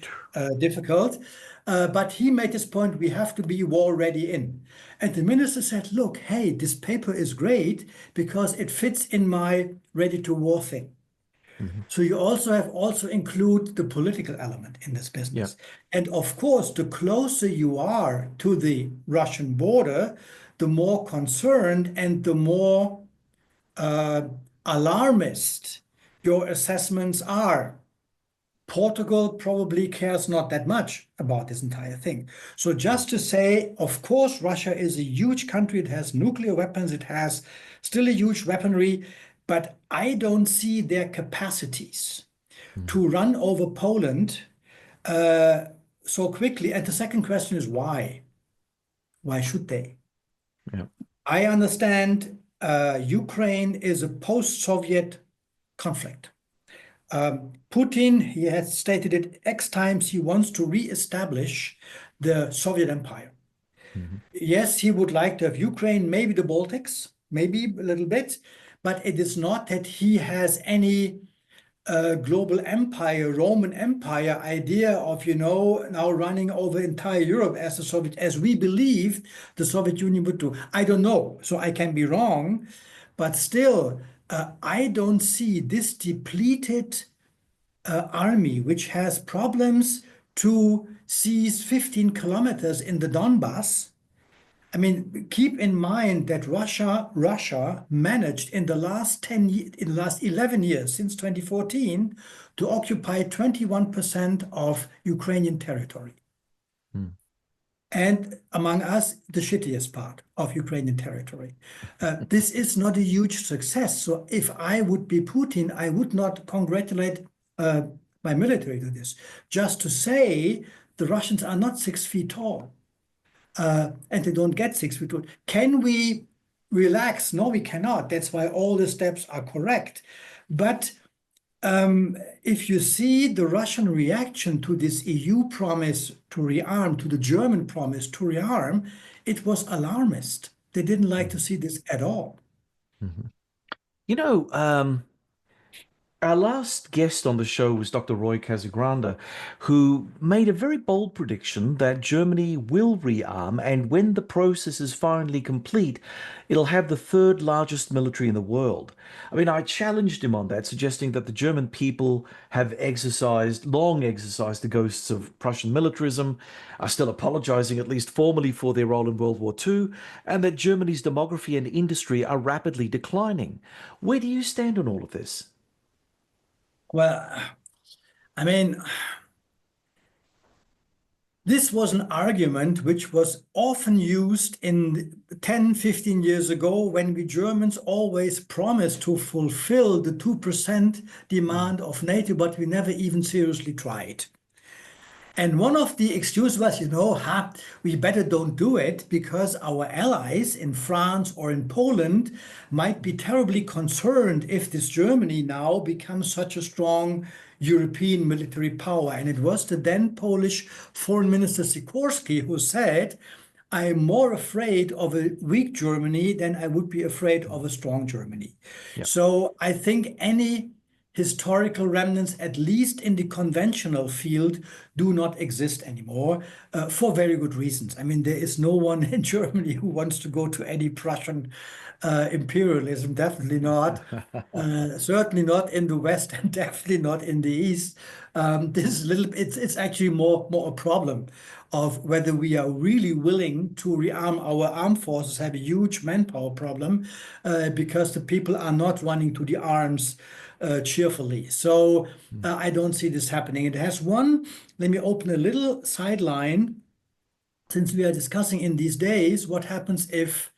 [SPEAKER 1] difficult. But he made this point, we have to be war ready in. And the minister said, look, hey, this paper is great because it fits in my ready to war thing. So you also include the political element in this business. And of course, the closer you are to the Russian border, the more concerned and the more alarmist your assessments are. Portugal probably cares not that much about this entire thing. So just to say, of course, Russia is a huge country. It has nuclear weapons. It has still a huge weaponry. But I don't see their capacities to run over Poland so quickly. And the second question is why? Why should they? I understand Ukraine is a post-Soviet conflict. Putin, he has stated it X times, he wants to re-establish the Soviet Empire. Yes, he would like to have Ukraine, maybe the Baltics, maybe a little bit, but it is not that he has any global empire, Roman Empire idea of, now running over entire Europe as the Soviet, as we believe the Soviet Union would do. I don't know, so I can be wrong, but still, I don't see this depleted army, which has problems to seize 15 kilometers in the Donbass. I mean, keep in mind that Russia managed in the last 11 years, since 2014, to occupy 21% of Ukrainian territory. And among us, the shittiest part of Ukrainian territory. This is not a huge success. So if I would be Putin, I would not congratulate my military to this. Just to say the Russians are not 6 feet tall and they don't get 6 feet tall. Can we relax? No, we cannot. That's why all the steps are correct. But if you see the Russian reaction to this EU promise to rearm, to the German promise to rearm, it was alarmist. They didn't like to see this at all.
[SPEAKER 2] Our last guest on the show was Dr. Roy Casagrande, who made a very bold prediction that Germany will rearm, and when the process is finally complete, it'll have the third largest military in the world. I mean, I challenged him on that, suggesting that the German people have long exercised the ghosts of Prussian militarism, are still apologizing, at least formally, for their role in World War II, and that Germany's demography and industry are rapidly declining. Where do you stand on all of this?
[SPEAKER 1] Well, I mean, this was an argument which was often used in 10, 15 years ago when we Germans always promised to fulfill the 2% demand of NATO, but we never even seriously tried. And one of the excuses was, we better don't do it because our allies in France or in Poland might be terribly concerned if this Germany now becomes such a strong European military power. And it was the then Polish Foreign Minister Sikorski who said, I am more afraid of a weak Germany than I would be afraid of a strong Germany. Yeah. So I think any historical remnants, at least in the conventional field, do not exist anymore for very good reasons. I mean, there is no one in Germany who wants to go to any Prussian imperialism, definitely not. Certainly not in the West and definitely not in the East. This is it's actually more a problem of whether we are really willing to rearm our armed forces, have a huge manpower problem because the people are not running to the arms cheerfully. So I don't see this happening. It has one, let me open a little sideline. Since we are discussing in these days, what happens if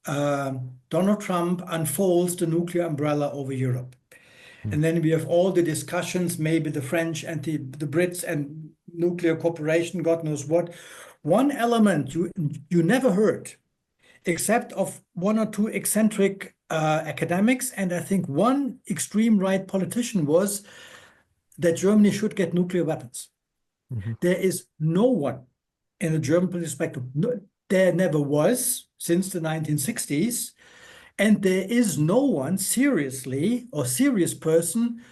[SPEAKER 1] Donald Trump unfolds the nuclear umbrella over Europe? And then we have all the discussions, maybe the French and the Brits and nuclear cooperation, God knows what. One element you never heard, except of one or two eccentric academics, and I think one extreme right politician, was that Germany should get nuclear weapons. There is no one in the German political spectrum, there never was since the 1960s, and there is no one seriously or serious person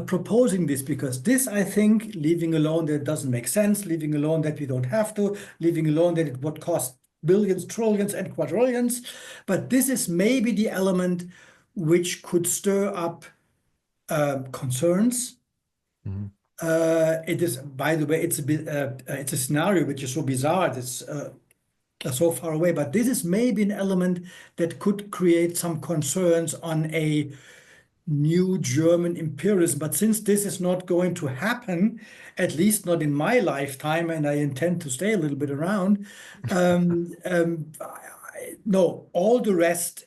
[SPEAKER 1] proposing this, because this, I think, leaving alone that it doesn't make sense, leaving alone that we don't have to, leaving alone that it would cost billions, trillions, and quadrillions. But this is maybe the element which could stir up concerns. It is, by the way, it's a bit, it's a scenario which is so bizarre. It's so far away, but this is maybe an element that could create some concerns on a new German imperialism. But since this is not going to happen, at least not in my lifetime, and I intend to stay a little bit around, no, all the rest,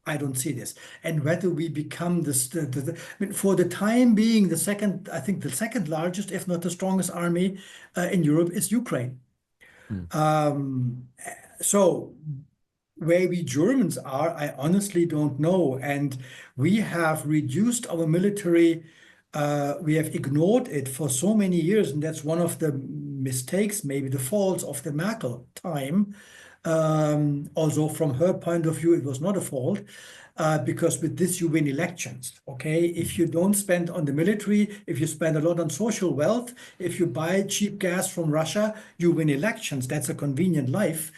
[SPEAKER 1] I don't see this. And whether we become this, I mean, for the time being, the second, I think the second largest, if not the strongest army in Europe is Ukraine. So where we Germans are, I honestly don't know. And we have reduced our military, we have ignored it for so many years. And that's one of the mistakes, maybe the faults of the Merkel time. Also, from her point of view, it was not a fault. Because with this you win elections, okay? If you don't spend on the military, if you spend a lot on social wealth, if you buy cheap gas from Russia, you win elections. That's a convenient life.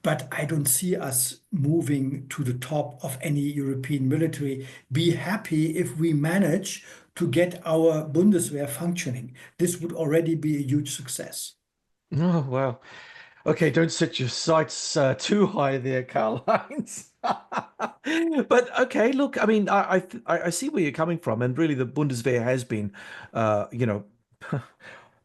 [SPEAKER 1] But I don't see us moving to the top of any European military. Be happy if we manage to get our Bundeswehr functioning. This would already be a huge success.
[SPEAKER 2] Oh, wow. Okay, don't set your sights too high there, Karl-Heinz. But okay, look, I mean, I see where you're coming from, and really, the Bundeswehr has been, you know,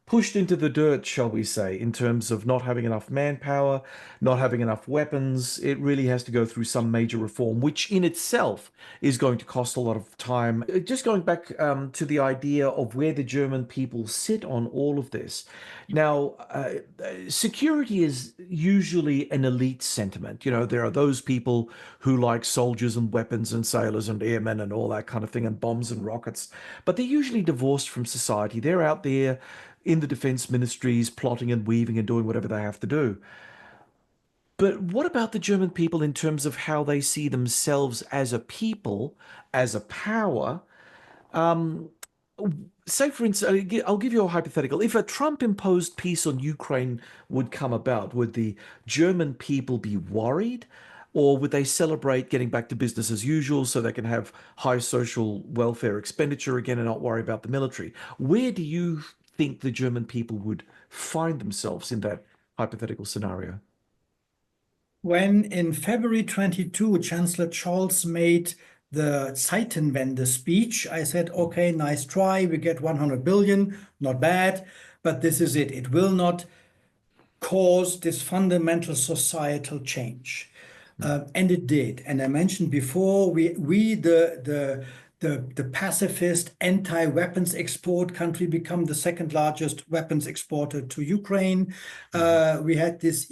[SPEAKER 2] pushed into the dirt, shall we say, in terms of not having enough manpower, not having enough weapons. It really has to go through some major reform, which in itself is going to cost a lot of time. Just going back to the idea of where the German people sit on all of this. Now, security is usually an elite sentiment. You know, there are those people who like soldiers and weapons and sailors and airmen and all that kind of thing, and bombs and rockets, but they're usually divorced from society. They're out there in the defense ministries, plotting and weaving and doing whatever they have to do. But what about the German people in terms of how they see themselves as a people, as a power? Say, for instance, I'll give you a hypothetical. If a Trump-imposed peace on Ukraine would come about, would the German people be worried? Or would they celebrate getting back to business as usual so they can have high social welfare expenditure again and not worry about the military? Where do you think the German people would find themselves in that hypothetical scenario?
[SPEAKER 1] When in February 22, Chancellor Scholz made the Zeitenwende speech, I said, okay, nice try. We get 100 billion, not bad, but this is it. It will not cause this fundamental societal change. And it did. And I mentioned before, the pacifist anti-weapons export country, become the second largest weapons exporter to Ukraine. We had this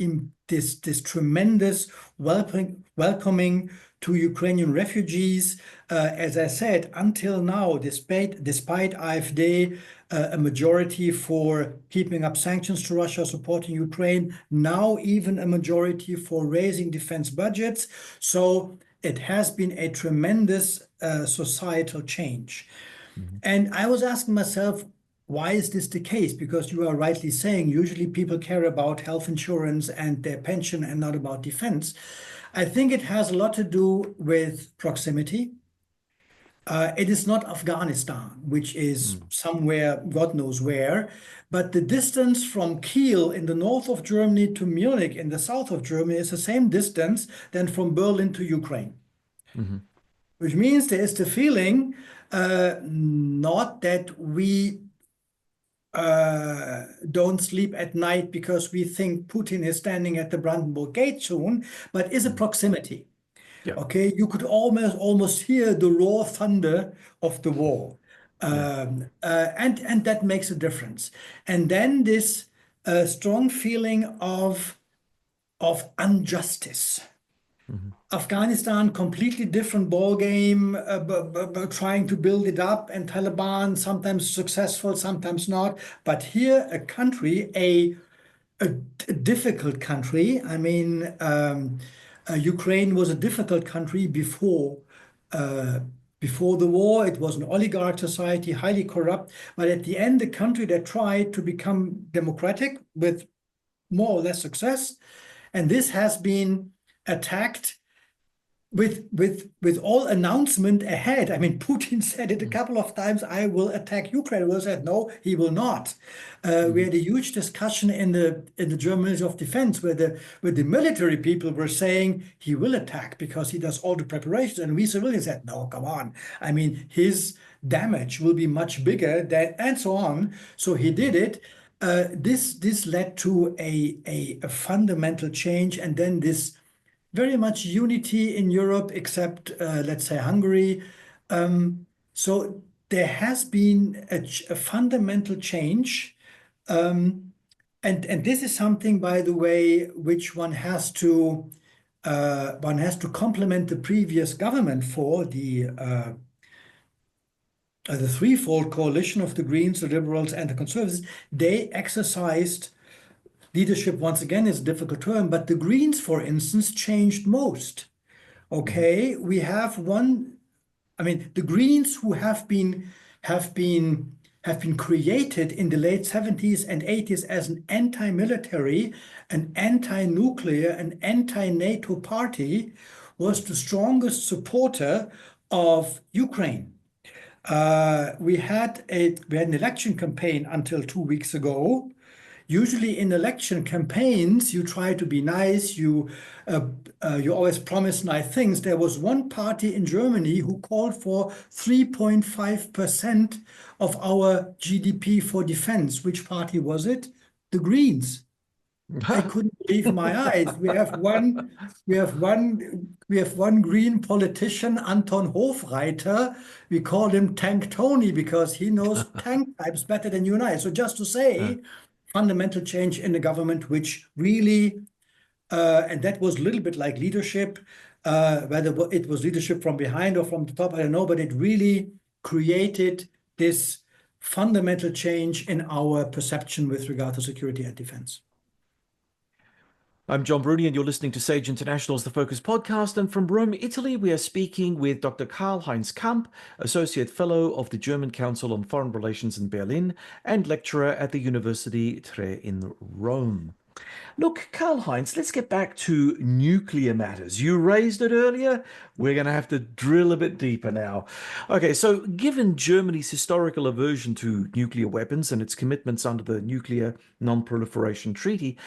[SPEAKER 1] tremendous welcoming to Ukrainian refugees. As I said, until now, despite AfD, a majority for keeping up sanctions to Russia, supporting Ukraine, now even a majority for raising defense budgets. So it has been a tremendous societal change. And I was asking myself, why is this the case? Because you are rightly saying, usually people care about health insurance and their pension and not about defense. I think it has a lot to do with proximity. It is not Afghanistan, which is somewhere, God knows where, but the distance from Kiel in the north of Germany to Munich in the south of Germany is the same distance than from Berlin to Ukraine. which means there is the feeling not that we don't sleep at night because we think Putin is standing at the Brandenburg Gate soon, but is a proximity.
[SPEAKER 2] Yeah.
[SPEAKER 1] Okay, you could almost hear the raw thunder of the war,
[SPEAKER 2] Yeah.
[SPEAKER 1] and that makes a difference. And then this strong feeling of injustice. Afghanistan, completely different ball game, trying to build it up, and Taliban sometimes successful, sometimes not. But here, a country, a difficult country. I mean, Ukraine was a difficult country before the war. It was an oligarch society, highly corrupt. But at the end, a country that tried to become democratic with more or less success, and this has been attacked with all announcement ahead. I mean, Putin said it a couple of times, I will attack Ukraine. We said, no, he will not. We had a huge discussion in the German Ministry of Defense where the military people were saying he will attack because he does all the preparations. And we civilians said, no, come on. I mean, his damage will be much bigger than, and so on. So he did it. This led to a fundamental change, and then this very much unity in Europe, except let's say Hungary. So there has been a fundamental change, and this is something, by the way, which one has to compliment the previous government for the threefold coalition of the Greens, the Liberals, and the Conservatives. They exercised leadership, once again, is a difficult term, but the Greens, for instance, changed most. Okay, we have one. I mean, the Greens who have been created in the late 70s and 80s as an anti-military, an anti-nuclear, an anti-NATO party, was the strongest supporter of Ukraine. We had an election campaign until 2 weeks ago. Usually in election campaigns, you try to be nice. You always promise nice things. There was one party in Germany who called for 3.5% of our GDP for defense. Which party was it? The Greens. I couldn't believe my eyes. We have one Green politician, Anton Hofreiter. We call him Tank Tony because he knows tank types better than you and I. So just to say, fundamental change in the government, which really, and that was a little bit like leadership, whether it was leadership from behind or from the top, I don't know, but it really created this fundamental change in our perception with regard to security and defense.
[SPEAKER 2] I'm John Bruni, and you're listening to Sage International's The Focus podcast. And from Rome, Italy, we are speaking with Dr. Karl-Heinz Kamp, Associate Fellow of the German Council on Foreign Relations in Berlin and lecturer at the University Tre in Rome. Look, Karl-Heinz, let's get back to nuclear matters. You raised it earlier. We're going to have to drill a bit deeper now. Okay, so given Germany's historical aversion to nuclear weapons and its commitments under the Nuclear Non-Proliferation Treaty,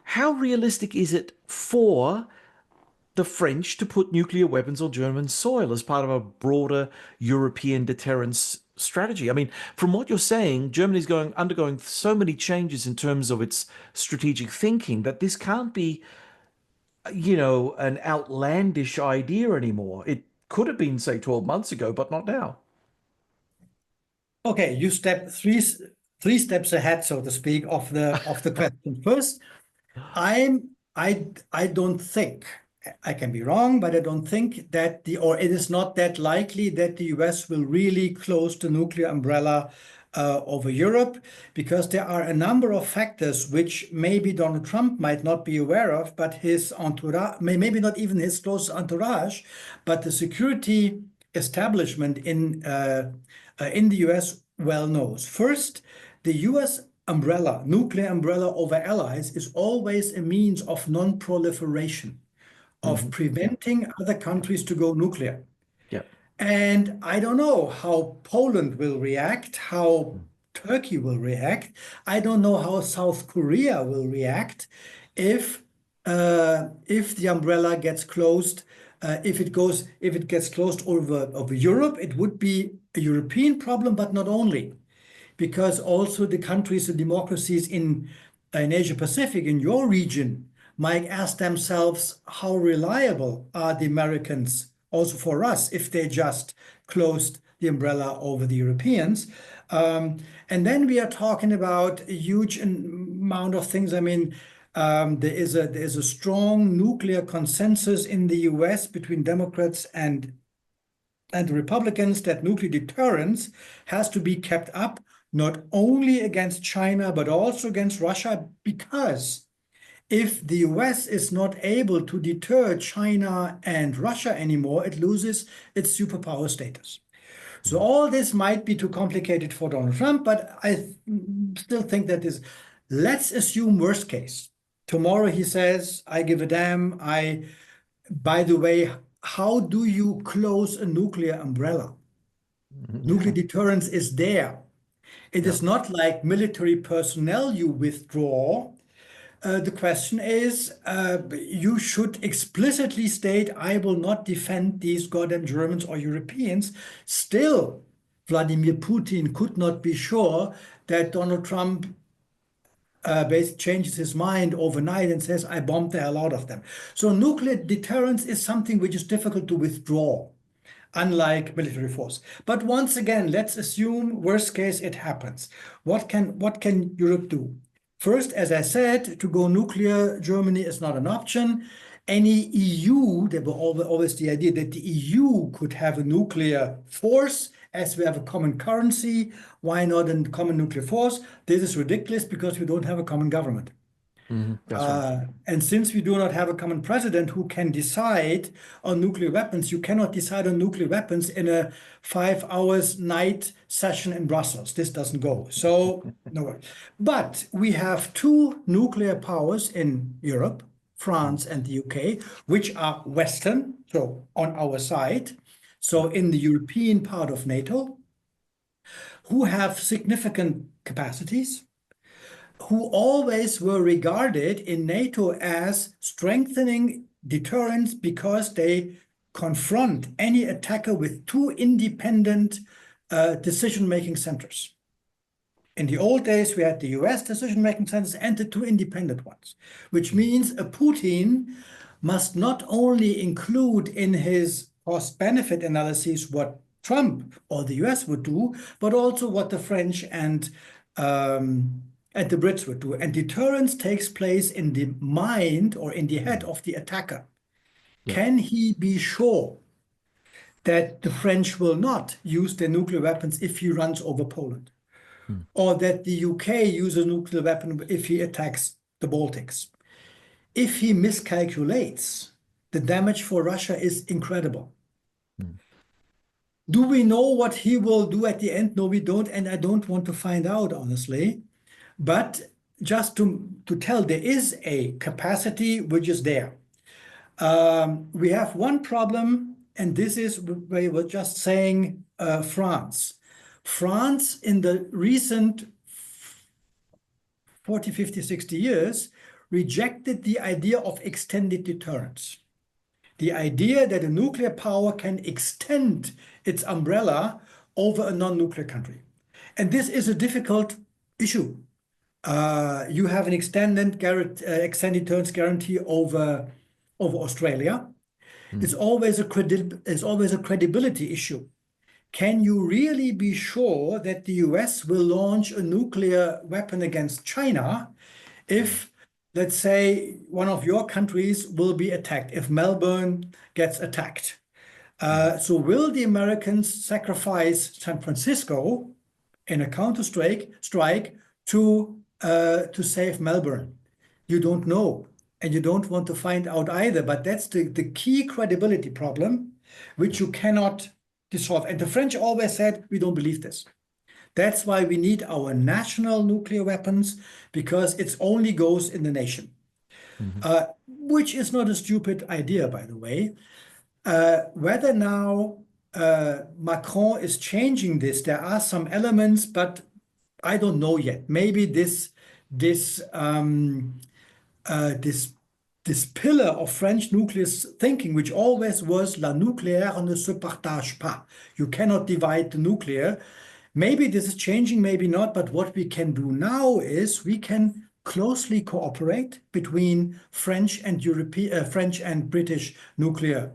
[SPEAKER 2] how realistic is it for the French to put nuclear weapons on German soil as part of a broader European deterrence strategy? I mean, from what you're saying, Germany's undergoing so many changes in terms of its strategic thinking that this can't be, an outlandish idea anymore. It could have been, say, 12 months ago, but not now.
[SPEAKER 1] Okay, you step three steps ahead, so to speak, of the question. First, I don't think, I can be wrong, but I don't think that it is not that likely that the US will really close the nuclear umbrella over Europe, because there are a number of factors which maybe Donald Trump might not be aware of, but his entourage, maybe not even his close entourage, but the security establishment in the US well knows. First, the US nuclear umbrella over allies is always a means of non-proliferation, of preventing other countries to go nuclear.
[SPEAKER 2] Yeah.
[SPEAKER 1] And I don't know how Poland will react, how Turkey will react. I don't know how South Korea will react if the umbrella gets closed if it gets closed over Europe, it would be a European problem, but not only, because also the countries and democracies in Asia Pacific, in your region, might ask themselves, how reliable are the Americans also for us if they just closed the umbrella over the Europeans? And then we are talking about a huge amount of things. I mean, there is a strong nuclear consensus in the US between Democrats and Republicans that nuclear deterrence has to be kept up, not only against China, but also against Russia, because if the US is not able to deter China and Russia anymore, it loses its superpower status. So all this might be too complicated for Donald Trump, but I still think that is, let's assume worst case. Tomorrow he says, I give a damn. By the way, how do you close a nuclear umbrella? Nuclear deterrence is there. It is not like military personnel you withdraw. The question is, you should explicitly state, I will not defend these goddamn Germans or Europeans. Still, Vladimir Putin could not be sure that Donald Trump basically changes his mind overnight and says, I bombed the hell out of them. So nuclear deterrence is something which is difficult to withdraw, unlike military force. But once again, let's assume worst case it happens. What can Europe do? First, as I said, to go nuclear, Germany is not an option. Any EU, there was always the idea that the EU could have a nuclear force, as we have a common currency. Why not a common nuclear force? This is ridiculous because we don't have a common government.
[SPEAKER 2] That's right.
[SPEAKER 1] And since we do not have a common president who can decide on nuclear weapons, you cannot decide on nuclear weapons in a 5 hours night session in Brussels. This doesn't go. So no way. But we have two nuclear powers in Europe, France and the UK, which are Western, so on our side, so in the European part of NATO, who have significant capacities, who always were regarded in NATO as strengthening deterrence because they confront any attacker with two independent decision-making centers. In the old days, we had the US decision-making centers and the two independent ones, which means a Putin must not only include in his cost-benefit analyses what Trump or the US would do, but also what the French and the Brits would do. And deterrence takes place in the mind or in the head of the attacker. Can he be sure that the French will not use their nuclear weapons if he runs over Poland? Or that the UK uses a nuclear weapon if he attacks the Baltics? If he miscalculates, the damage for Russia is incredible. Do we know what he will do at the end? No, we don't. And I don't want to find out, honestly. But just to tell, there is a capacity which is there. We have one problem, and this is where you were just saying France. France, in the recent 40, 50, 60 years, rejected the idea of extended deterrence. The idea that a nuclear power can extend its umbrella over a non-nuclear country. And this is a difficult issue. You have an extended deterrence guarantee over Australia. It's always a credibility issue. Can you really be sure that the US will launch a nuclear weapon against China if, let's say, one of your countries will be attacked, if Melbourne gets attacked? So will the Americans sacrifice San Francisco in a counter-strike to save Melbourne? You don't know, and you don't want to find out either. But that's the key credibility problem, which you cannot dissolve. And the French always said, we don't believe this. That's why we need our national nuclear weapons, because it only goes in the nation, which is not a stupid idea, by the way. Whether now Macron is changing this, there are some elements, but I don't know yet. Maybe this this pillar of French nuclear thinking, which always was la nucléaire ne se partage pas. You cannot divide the nuclear. Maybe this is changing, maybe not, but what we can do now is we can closely cooperate between French and French and British nuclear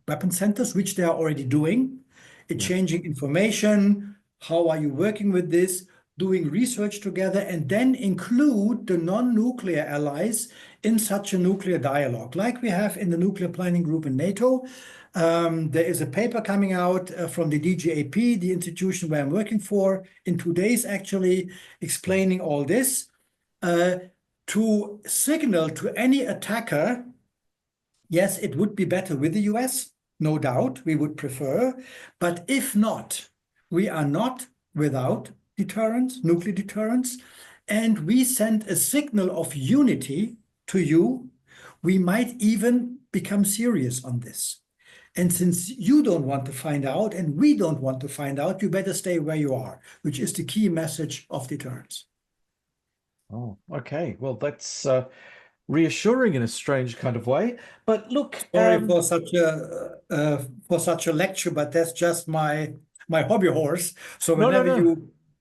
[SPEAKER 1] weapon centers, which they are already doing,
[SPEAKER 2] Yeah.
[SPEAKER 1] exchanging information. How are you working with this? Doing research together, and then include the non-nuclear allies in such a nuclear dialogue, like we have in the nuclear planning group in NATO. There is a paper coming out from the DGAP, the institution where I'm working for, in 2 days actually, explaining all this to signal to any attacker, yes, it would be better with the US, no doubt, we would prefer. But if not, we are not without deterrence, nuclear deterrence, and we send a signal of unity to you, we might even become serious on this. And since you don't want to find out and we don't want to find out, you better stay where you are, which is the key message of deterrence.
[SPEAKER 2] Oh, okay. Well, that's reassuring in a strange kind of way. But look,
[SPEAKER 1] Sorry for such a lecture, but that's just my hobby horse. So
[SPEAKER 2] no, no, no.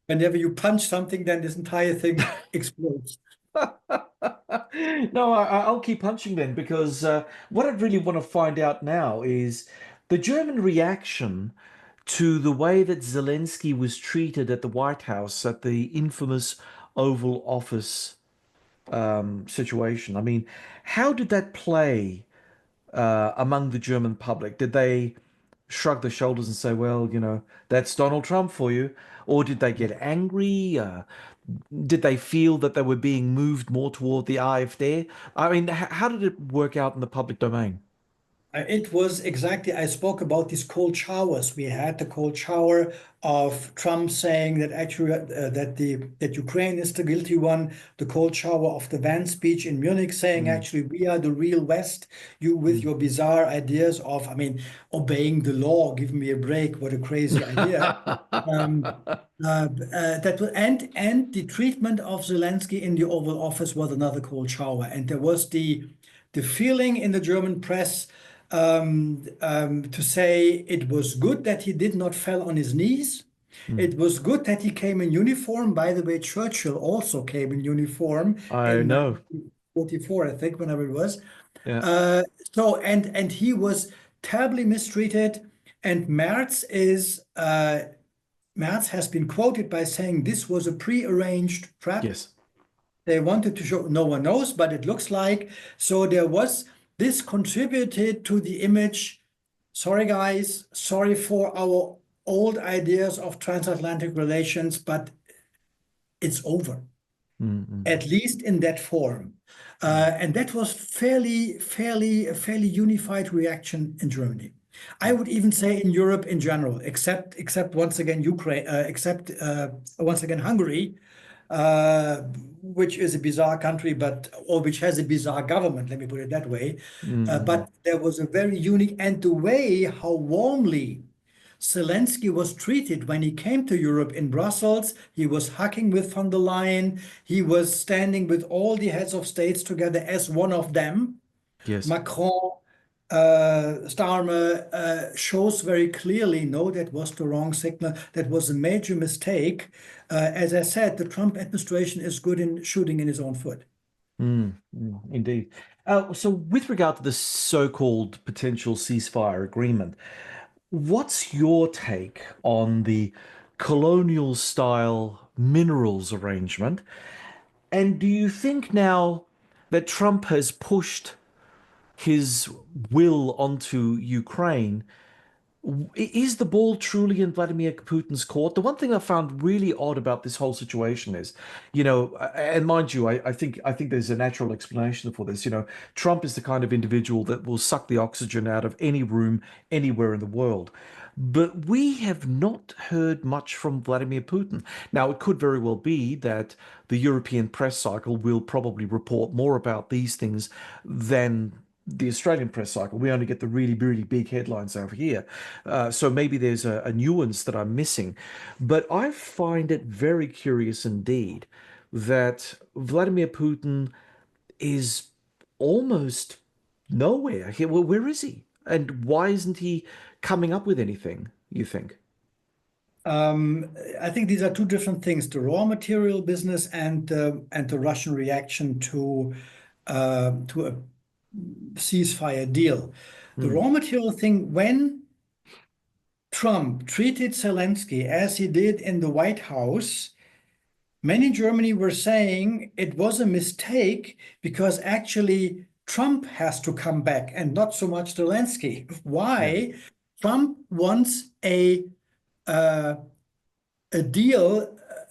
[SPEAKER 1] whenever you punch something, then this entire thing explodes.
[SPEAKER 2] No, I'll keep punching then because what I really want to find out now is the German reaction to the way that Zelensky was treated at the White House at the infamous Oval Office situation. I mean, how did that play among the German public? Did they shrug their shoulders and say, well, that's Donald Trump for you? Or did they get angry? Did they feel that they were being moved more toward the AfD? I mean, how did it work out in the public domain?
[SPEAKER 1] It was exactly, I spoke about these cold showers. We had the cold shower of Trump saying that actually that Ukraine is the guilty one, the cold shower of the Van speech in Munich saying
[SPEAKER 2] Mm.
[SPEAKER 1] actually we are the real West, you with
[SPEAKER 2] Mm.
[SPEAKER 1] your bizarre ideas of, I mean, obeying the law, give me a break, what a crazy idea. Um, and the treatment of Zelensky in the Oval Office was another cold shower. And there was the feeling in the German press to say it was good that he did not fell on his knees.
[SPEAKER 2] Mm.
[SPEAKER 1] It was good that he came in uniform. By the way, Churchill also came in uniform
[SPEAKER 2] I
[SPEAKER 1] in
[SPEAKER 2] know.
[SPEAKER 1] 1944, I think, whenever it was.
[SPEAKER 2] Yeah.
[SPEAKER 1] And he was terribly mistreated. And Merz has been quoted by saying this was a pre-arranged trap.
[SPEAKER 2] Yes.
[SPEAKER 1] They wanted to show, no one knows, but it looks like. So this contributed to the image. Sorry, guys, sorry for our old ideas of transatlantic relations, but it's over,
[SPEAKER 2] Mm.
[SPEAKER 1] at least in that form. And that was a fairly unified reaction in Germany. I would even say in Europe in general, except once again Ukraine, except once again Hungary, uh, which is a bizarre country, or which has a bizarre government, let me put it that way.
[SPEAKER 2] Mm.
[SPEAKER 1] But there was a very unique, and the way how warmly Zelensky was treated when he came to Europe in Brussels, he was hugging with von der Leyen, he was standing with all the heads of states together as one of them.
[SPEAKER 2] Yes.
[SPEAKER 1] Macron, Starmer shows very clearly, no, that was the wrong signal. That was a major mistake. As I said, the Trump administration is good in shooting in his own foot.
[SPEAKER 2] Indeed. So, with regard to the so-called potential ceasefire agreement, what's your take on the colonial style minerals arrangement? And do you think now that Trump has pushed his will onto Ukraine, is the ball truly in Vladimir Putin's court? The one thing I found really odd about this whole situation is, and mind you, I think there's a natural explanation for this. Trump is the kind of individual that will suck the oxygen out of any room anywhere in the world. But we have not heard much from Vladimir Putin. Now, it could very well be that the European press cycle will probably report more about these things than the Australian press cycle. We only get the really, really big headlines over here. So maybe there's a nuance that I'm missing. But I find it very curious indeed that Vladimir Putin is almost nowhere. Well, where is he? And why isn't he coming up with anything, you think?
[SPEAKER 1] Um, I think these are two different things: the raw material business and the Russian reaction to a ceasefire deal. The
[SPEAKER 2] Hmm.
[SPEAKER 1] raw material thing, when Trump treated Zelensky as he did in the White House, many in Germany were saying it was a mistake because actually Trump has to come back and not so much Zelensky.
[SPEAKER 2] Yeah.
[SPEAKER 1] Why? Trump wants uh, a deal,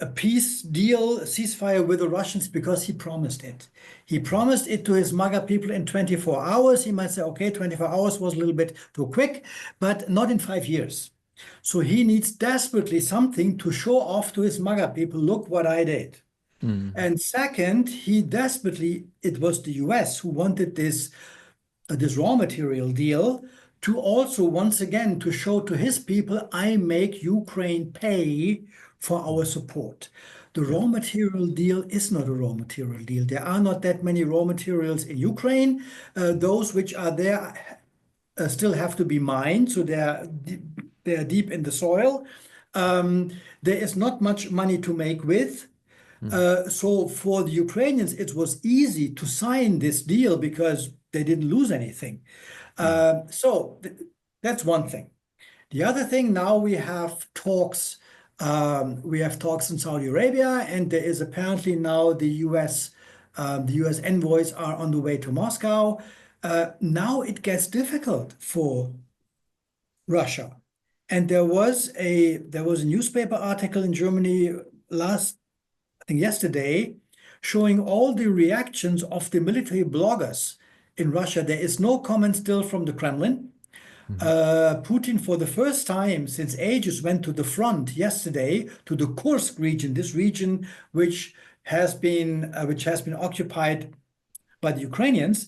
[SPEAKER 1] a peace deal, a ceasefire with the Russians because he promised it. He promised it to his MAGA people in 24 hours. He might say, okay, 24 hours was a little bit too quick, but not in 5 years. So he needs desperately something to show off to his MAGA people, look what I did.
[SPEAKER 2] Hmm.
[SPEAKER 1] And second, he desperately, it was the US who wanted this raw material deal to also once again to show to his people, I make Ukraine pay for our support. The
[SPEAKER 2] Yeah.
[SPEAKER 1] raw material deal is not a raw material deal. There are not that many raw materials in Ukraine. Those which are there still have to be mined, so they're deep in the soil. There is not much money to make with.
[SPEAKER 2] Hmm.
[SPEAKER 1] So for the Ukrainians, it was easy to sign this deal because they didn't lose anything.
[SPEAKER 2] Hmm.
[SPEAKER 1] That's one thing. The other thing, now we have talks. We have talks in Saudi Arabia, and there is apparently now the U.S. envoys are on the way to Moscow. Now it gets difficult for Russia. And there was a newspaper article in Germany I think yesterday, showing all the reactions of the military bloggers in Russia. There is no comment still from the Kremlin.
[SPEAKER 2] Hmm.
[SPEAKER 1] Putin, for the first time since ages, went to the front yesterday to the Kursk region, this region which has been occupied by the Ukrainians.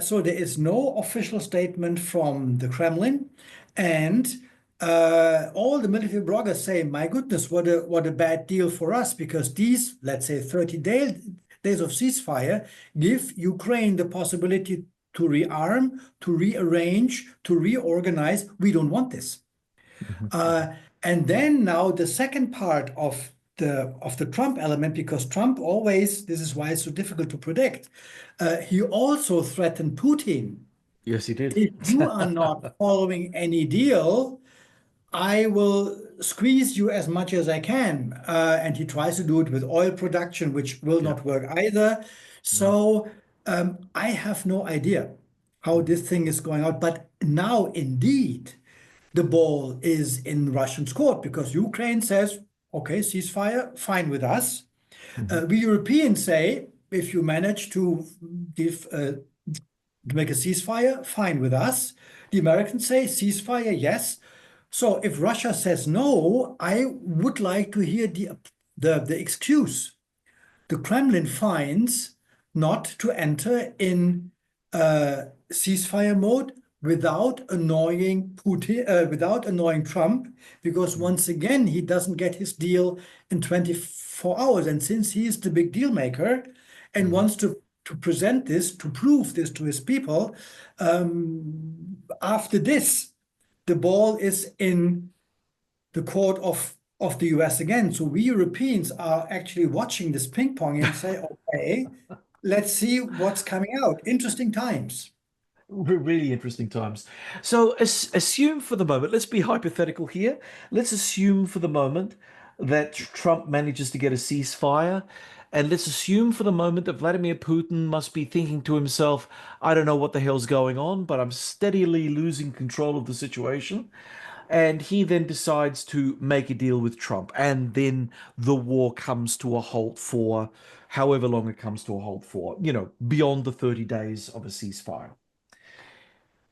[SPEAKER 1] So there is no official statement from the Kremlin, and all the military bloggers say, "My goodness, what a bad deal for us!" Because these, let's say, 30 days of ceasefire give Ukraine the possibility to rearm, to rearrange, to reorganize. We don't want this.
[SPEAKER 2] Hmm.
[SPEAKER 1] Uh, and then now the second part of the Trump element, because Trump always, this is why it's so difficult to predict. He also threatened Putin.
[SPEAKER 2] Yes, he did.
[SPEAKER 1] If you are not following any deal, I will squeeze you as much as I can. And he tries to do it with oil production, which will
[SPEAKER 2] Yeah.
[SPEAKER 1] not work either.
[SPEAKER 2] No.
[SPEAKER 1] So I have no idea how this thing is going out. But now, indeed, the ball is in Russian's court because Ukraine says, okay, ceasefire, fine with us.
[SPEAKER 2] Hmm.
[SPEAKER 1] We Europeans say, if you manage to make a ceasefire, fine with us. The Americans say ceasefire, yes. So if Russia says no, I would like to hear the excuse the Kremlin finds not to enter in ceasefire mode without annoying Putin, without annoying Trump, because once again he doesn't get his deal in 24 hours. And since he is the big deal maker and
[SPEAKER 2] Hmm.
[SPEAKER 1] wants to present this, to prove this to his people, after this, the ball is in the court of the US again. So we Europeans are actually watching this ping pong and say, okay, let's see what's coming out. Interesting times.
[SPEAKER 2] Really interesting times. So assume for the moment, let's be hypothetical here. Let's assume for the moment that Trump manages to get a ceasefire. And let's assume for the moment that Vladimir Putin must be thinking to himself, I don't know what the hell's going on, but I'm steadily losing control of the situation. And he then decides to make a deal with Trump. And then the war comes to a halt for however long it comes to a halt for, beyond the 30 days of a ceasefire.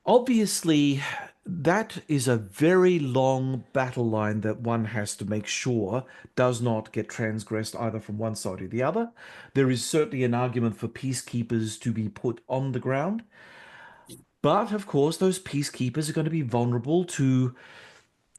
[SPEAKER 2] Obviously, that is a very long battle line that one has to make sure does not get transgressed either from one side or the other. There is certainly an argument for peacekeepers to be put on the ground. But of course, those peacekeepers are going to be vulnerable to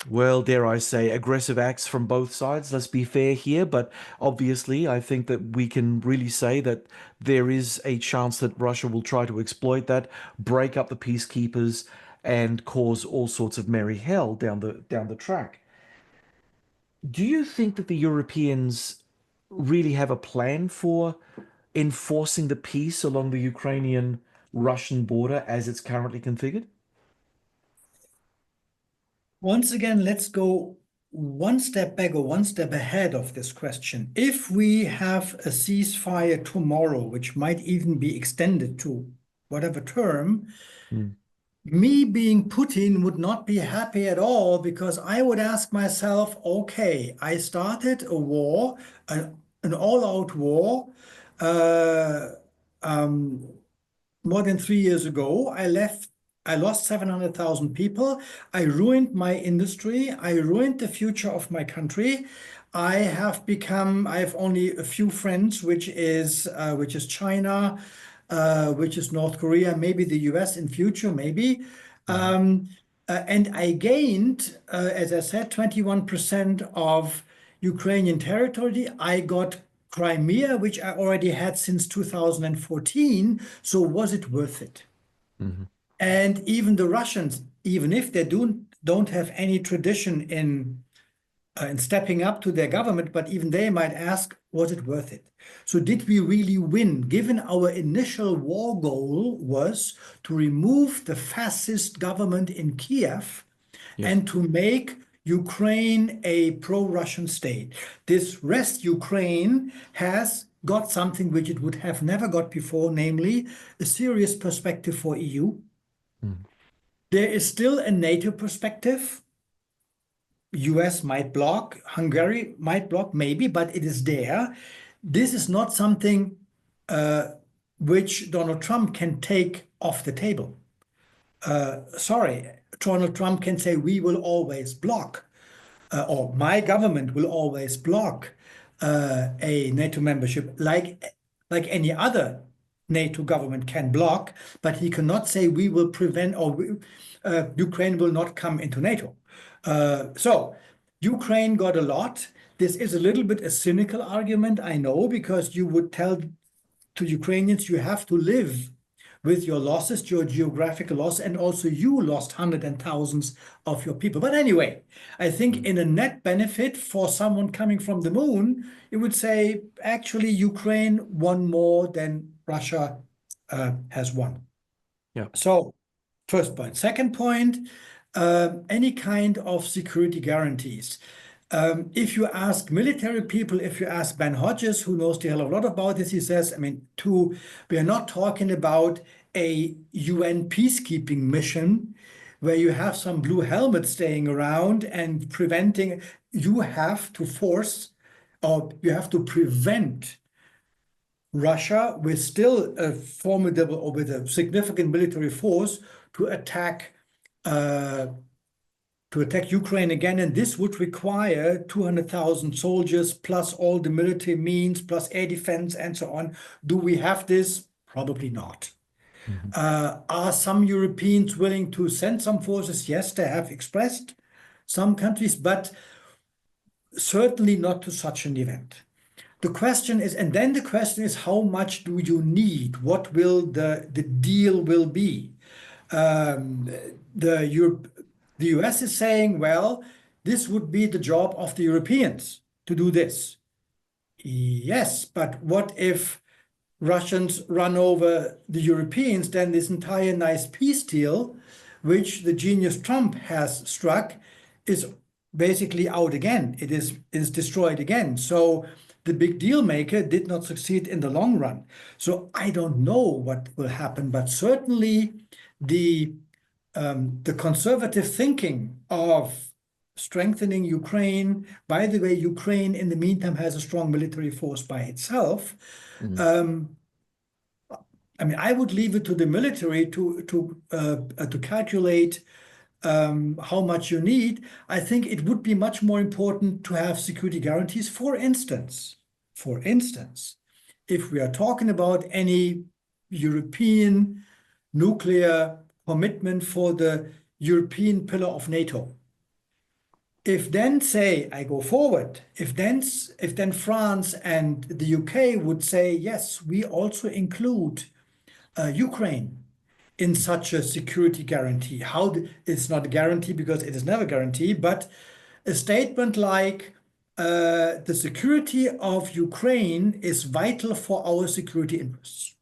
[SPEAKER 2] Well, dare I say, aggressive acts from both sides. Let's be fair here, but obviously, I think that we can really say that there is a chance that Russia will try to exploit that, break up the peacekeepers, and cause all sorts of merry hell down the track. Do you think that the Europeans really have a plan for enforcing the peace along the Ukrainian-Russian border as it's currently configured?
[SPEAKER 1] Once again, let's go one step back or one step ahead of this question. If we have a ceasefire tomorrow, which might even be extended to whatever term,
[SPEAKER 2] Mm,
[SPEAKER 1] me being Putin would not be happy at all, because I would ask myself, okay, I started a war, an all-out war, uh, um, more than 3 years ago. I lost 700,000 people. I ruined my industry. I ruined the future of my country. I have only a few friends, which is China, which is North Korea, maybe the US in future, maybe.
[SPEAKER 2] mhm,
[SPEAKER 1] And I gained, as I said, 21% of Ukrainian territory. I got Crimea, which I already had since 2014. So was it worth it?
[SPEAKER 2] mhm,
[SPEAKER 1] And even the Russians, even if they don't have any tradition in stepping up to their government, but even they might ask, was it worth it? So did we really win, given our initial war goal was to remove the fascist government in Kiev
[SPEAKER 2] yes.
[SPEAKER 1] and to make Ukraine a pro-Russian state? This rest Ukraine has got something which it would have never got before, namely a serious perspective for EU.
[SPEAKER 2] Mhm,
[SPEAKER 1] There is still a NATO perspective. US might block, Hungary might block, maybe, but it is there. This is not something which Donald Trump can take off the table. Sorry, Donald Trump can say, we will always block, or my government will always block a NATO membership, like any other NATO government can block, but he cannot say we will prevent, Ukraine will not come into NATO. So Ukraine got a lot. This is a little bit a cynical argument, I know, because you would tell to Ukrainians, you have to live with your losses, your geographical loss, and also you lost hundreds and thousands of your people. But anyway, I think
[SPEAKER 2] mhm.
[SPEAKER 1] in a net benefit for someone coming from the moon, you would say actually Ukraine won more than Russia has won.
[SPEAKER 2] Yeah.
[SPEAKER 1] So, first point. Second point, any kind of security guarantees. If you ask military people, if you ask Ben Hodges, who knows the hell of a lot about this, he says, I mean, we are not talking about a UN peacekeeping mission where you have some blue helmets staying around and preventing. You have to force, or you have to prevent Russia, with still a formidable or with a significant military force, to attack uh, Ukraine again, and this would require 200,000 soldiers plus all the military means plus air defense and so on. Do we have this? Probably not.
[SPEAKER 2] Mhm,
[SPEAKER 1] Are some Europeans willing to send some forces? Yes, they have expressed, some countries, but certainly not to such an event. The question is, and then the question is, how much do you need? What will the deal will be? Um, the Europe, the US is saying, well, this would be the job of the Europeans to do this. Yes, but what if Russians run over the Europeans? Then this entire nice peace deal, which the genius Trump has struck, is basically out again. It is destroyed again. So the big deal maker did not succeed in the long run. So I don't know what will happen, but certainly the the conservative thinking of strengthening Ukraine. By the way, Ukraine in the meantime has a strong military force by itself.
[SPEAKER 2] mhm,
[SPEAKER 1] Um, I mean, I would leave it to the military to calculate how much you need. I think it would be much more important to have security guarantees. For instance, if we are talking about any European nuclear commitment for the European pillar of NATO, If then say, I go forward, if then France and the UK would say, yes, we also include Ukraine in such a security guarantee. It's not a guarantee because it is never a guarantee, but a statement like the security of Ukraine is vital for our security interests.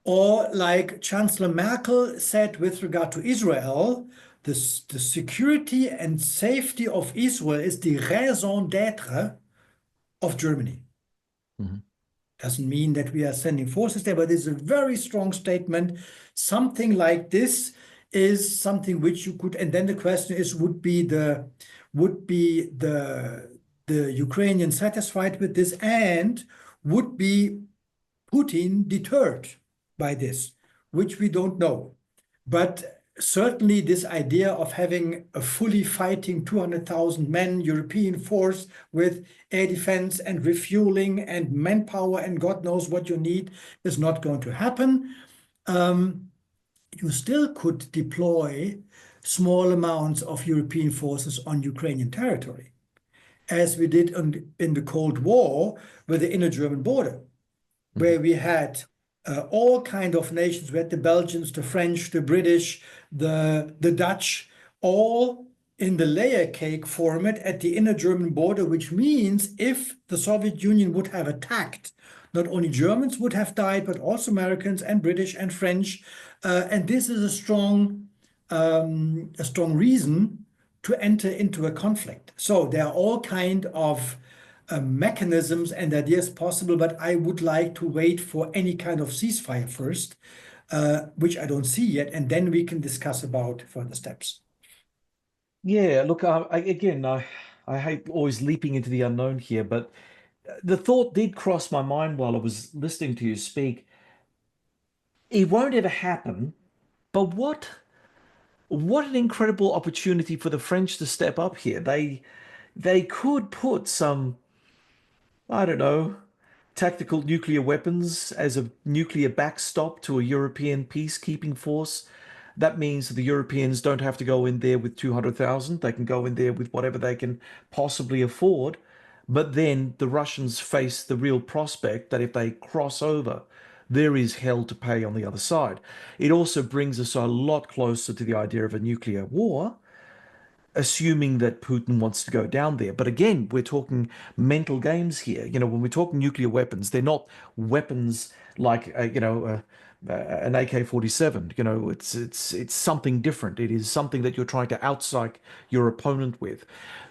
[SPEAKER 1] Or like Chancellor Merkel said with regard to Israel, the security and safety of Israel is the raison d'être of Germany.
[SPEAKER 2] Mhm.
[SPEAKER 1] Doesn't mean that we are sending forces there, but it's a very strong statement. Something like this is something which you could, and then the question is, would be the Ukrainians satisfied with this, and would be Putin deterred by this, which we don't know. But certainly this idea of having a fully fighting 200,000 men European force with air defense and refueling and manpower and God knows what you need is not going to happen. You still could deploy small amounts of European forces on Ukrainian territory, as we did in the Cold War with the inner German border, where we had all kind of nations. We had the Belgians, the French, the British, the Dutch, all in the layer cake format at the inner German border, which means if the Soviet Union would have attacked, not only Germans would have died, but also Americans and British and French. And this is a strong reason to enter into a conflict. So there are all kind of mechanisms and ideas possible, but I would like to wait for any kind of ceasefire first, which I don't see yet, and then we can discuss about further steps.
[SPEAKER 2] Yeah, look, I hate always leaping into the unknown here, but the thought did cross my mind while I was listening to you speak. It won't ever happen, but what an incredible opportunity for the French to step up here. They could put some, I don't know, tactical nuclear weapons as a nuclear backstop to a European peacekeeping force. That means the Europeans don't have to go in there with 200,000. They can go in there with whatever they can possibly afford. But then the Russians face the real prospect that if they cross over, there is hell to pay on the other side. It also brings us a lot closer to the idea of a nuclear war, assuming that Putin wants to go down there. But again, we're talking mental games here. You know, when we talk nuclear weapons, they're not weapons like an AK-47. You know, it's something different. It is something that you're trying to outpsych your opponent with.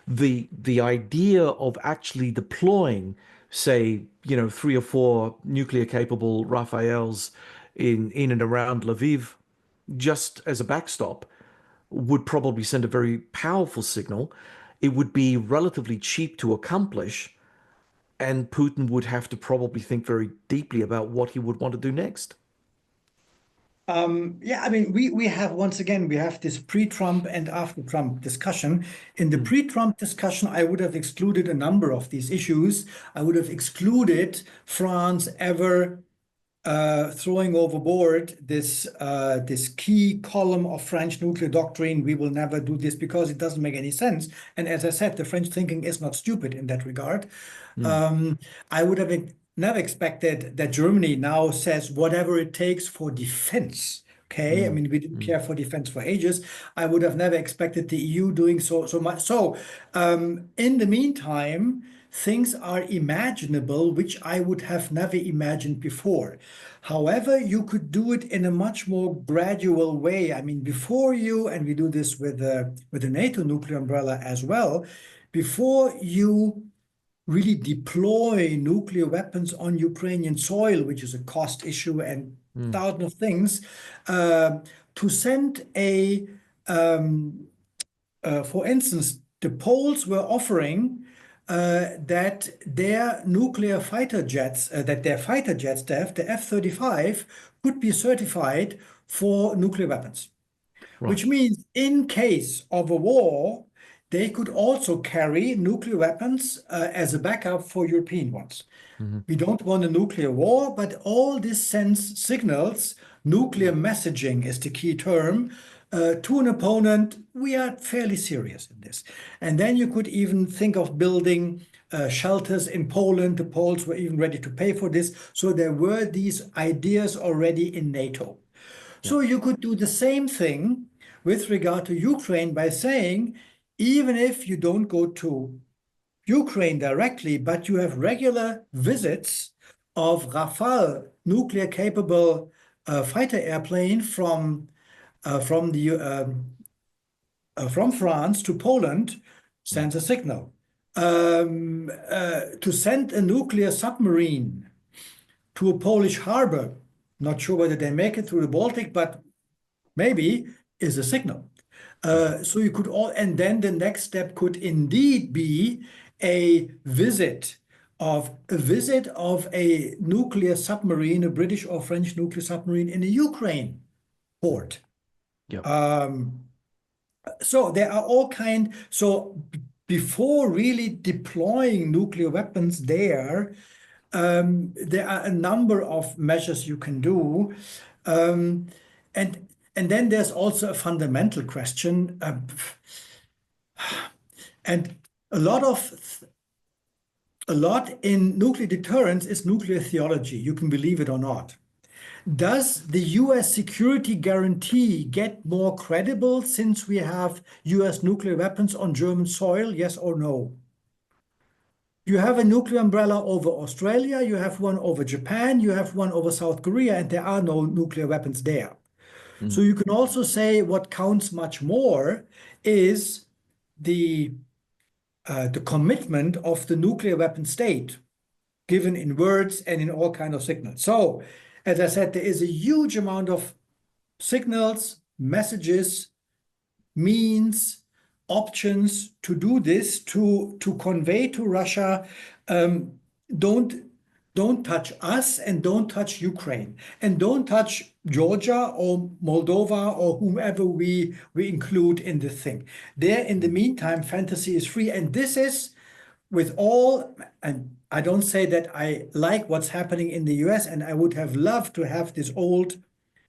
[SPEAKER 2] The idea of actually deploying, say, you know, 3 or 4 nuclear capable Rafales in and around Lviv just as a backstop would probably send a very powerful signal. It would be relatively cheap to accomplish, and Putin would have to probably think very deeply about what he would want to do next.
[SPEAKER 1] Yeah, I mean, we have once again we have this pre-Trump and after Trump discussion. In the
[SPEAKER 2] Mm,
[SPEAKER 1] pre-Trump discussion, I would have excluded a number of these issues. I would have excluded France ever throwing overboard this key column of French nuclear doctrine. We will never do this because it doesn't make any sense. And as I said, the French thinking is not stupid in that regard.
[SPEAKER 2] mm,
[SPEAKER 1] Um, I would have never expected that Germany now says whatever it takes for defense. Okay, I
[SPEAKER 2] mm,
[SPEAKER 1] mean, we didn't
[SPEAKER 2] mm.
[SPEAKER 1] care for defense for ages. I would have never expected the EU doing so much. So, in the meantime, things are imaginable, which I would have never imagined before. However, you could do it in a much more gradual way. I mean, before you, and we do this with the NATO nuclear umbrella as well, before you really deploy nuclear weapons on Ukrainian soil, which is a cost issue and
[SPEAKER 2] Mm.
[SPEAKER 1] thousands of things, uh, to send for instance, the Poles were offering that their nuclear fighter jets, that their fighter jets, the F-35, could be certified for nuclear weapons, which
[SPEAKER 2] Right.
[SPEAKER 1] means in case of a war, they could also carry nuclear weapons as a backup for European ones.
[SPEAKER 2] Mhm.
[SPEAKER 1] We don't want a nuclear war, but all this sends signals. Nuclear messaging is the key term to an opponent, we are fairly serious in this. And then you could even think of building shelters in Poland. The Poles were even ready to pay for this. So there were these ideas already in NATO. So you could do the same thing with regard to Ukraine by saying, even if you don't go to Ukraine directly, but you have regular visits of Rafale nuclear-capable fighter airplane from France to Poland, sends a signal. To send a nuclear submarine to a Polish harbor, not sure whether they make it through the Baltic, but maybe, is a signal. So you could all, and then the next step could indeed be a visit of a nuclear submarine, a British or French nuclear submarine in a Ukraine port.
[SPEAKER 2] Yep.
[SPEAKER 1] So there are all so before really deploying nuclear weapons there are a number of measures you can do. And then there's also a fundamental question. And a lot in nuclear deterrence is nuclear theology. You can believe it or not. Does the US security guarantee get more credible since we have US nuclear weapons on German soil? Yes or no? You have a nuclear umbrella over Australia, you have one over Japan, you have one over South Korea, and there are no nuclear weapons there. So you can also say what counts much more is the commitment of the nuclear weapon state, given in words and in all kinds of signals. So, as I said, there is a huge amount of signals, messages, means, options to do this, to convey to Russia, don't touch us and don't touch Ukraine and don't touch Georgia or Moldova or whomever we include in the thing. There, in the meantime, fantasy is free. And this is with all, and I don't say that I like what's happening in the US, and I would have loved to have this old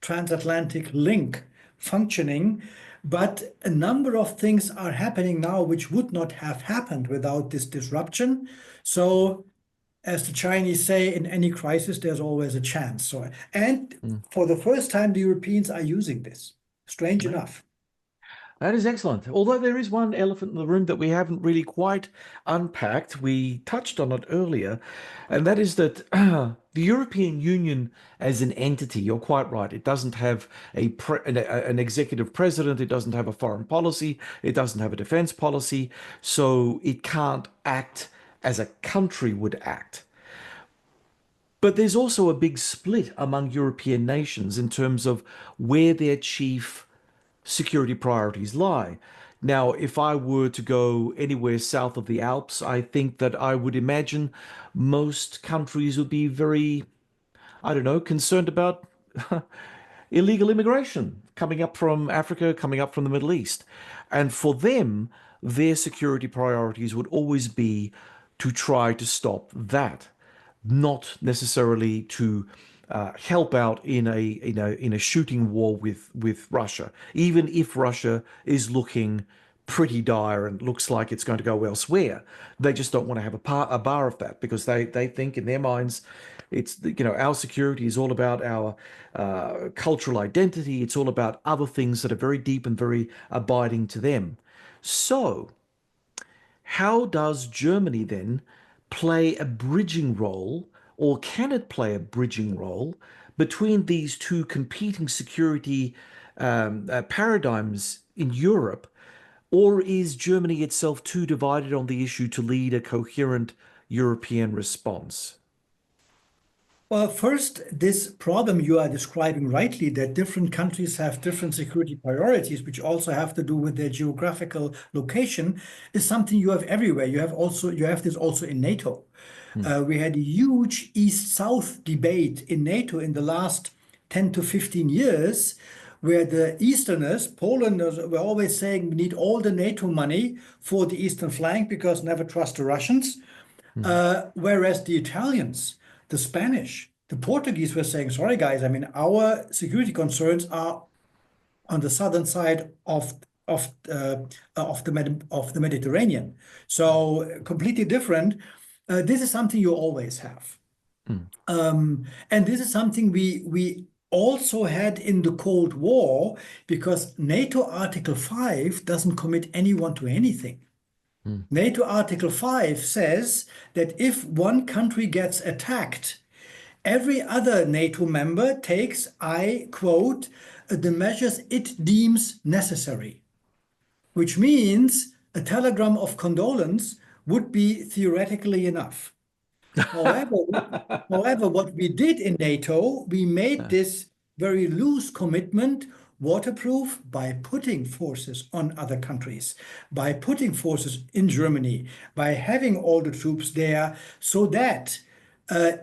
[SPEAKER 1] transatlantic link functioning, but a number of things are happening now which would not have happened without this disruption. So, as the Chinese say, in any crisis, there's always a chance. So, and for the first time, the Europeans are using this. Strange enough.
[SPEAKER 2] That is excellent. Although there is one elephant in the room that we haven't really quite unpacked, we touched on it earlier, and that is that the European Union as an entity, you're quite right, it doesn't have an executive president, it doesn't have a foreign policy, it doesn't have a defense policy, so it can't act as a country would act. But there's also a big split among European nations in terms of where their chief security priorities lie. Now, if I were to go anywhere south of the Alps, I think that I would imagine most countries would be very, I don't know, concerned about illegal immigration coming up from Africa, coming up from the Middle East. And for them, their security priorities would always be to try to stop that, not necessarily to help out in a shooting war with Russia, even if Russia is looking pretty dire and looks like it's going to go elsewhere. They just don't want to have a bar of that because they think in their minds it's our security is all about our cultural identity. It's all about other things that are very deep and very abiding to them. So, how does Germany then play a bridging role, or can it play a bridging role between these two competing security paradigms in Europe? Or is Germany itself too divided on the issue to lead a coherent European response?
[SPEAKER 1] Well, first, this problem you are describing rightly, that different countries have different security priorities, which also have to do with their geographical location, is something you have everywhere. You have this also in NATO. We had a huge East-South debate in NATO in the last 10 to 15 years, where the Easterners, Polanders, were always saying we need all the NATO money for the Eastern flank because never trust the Russians. Whereas the Italians, the Spanish, the Portuguese were saying, sorry, guys, I mean, our security concerns are on the southern side of the Mediterranean. So completely different. This is something you always have. And this is something we also had in the Cold War, because NATO Article 5 doesn't commit anyone to anything. NATO Article 5 says that if one country gets attacked, every other NATO member takes, I quote, the measures it deems necessary, which means a telegram of condolence would be theoretically enough. However, what we did in NATO, we made this very loose commitment waterproof by putting forces on other countries, by putting forces in Germany, by having all the troops there, so that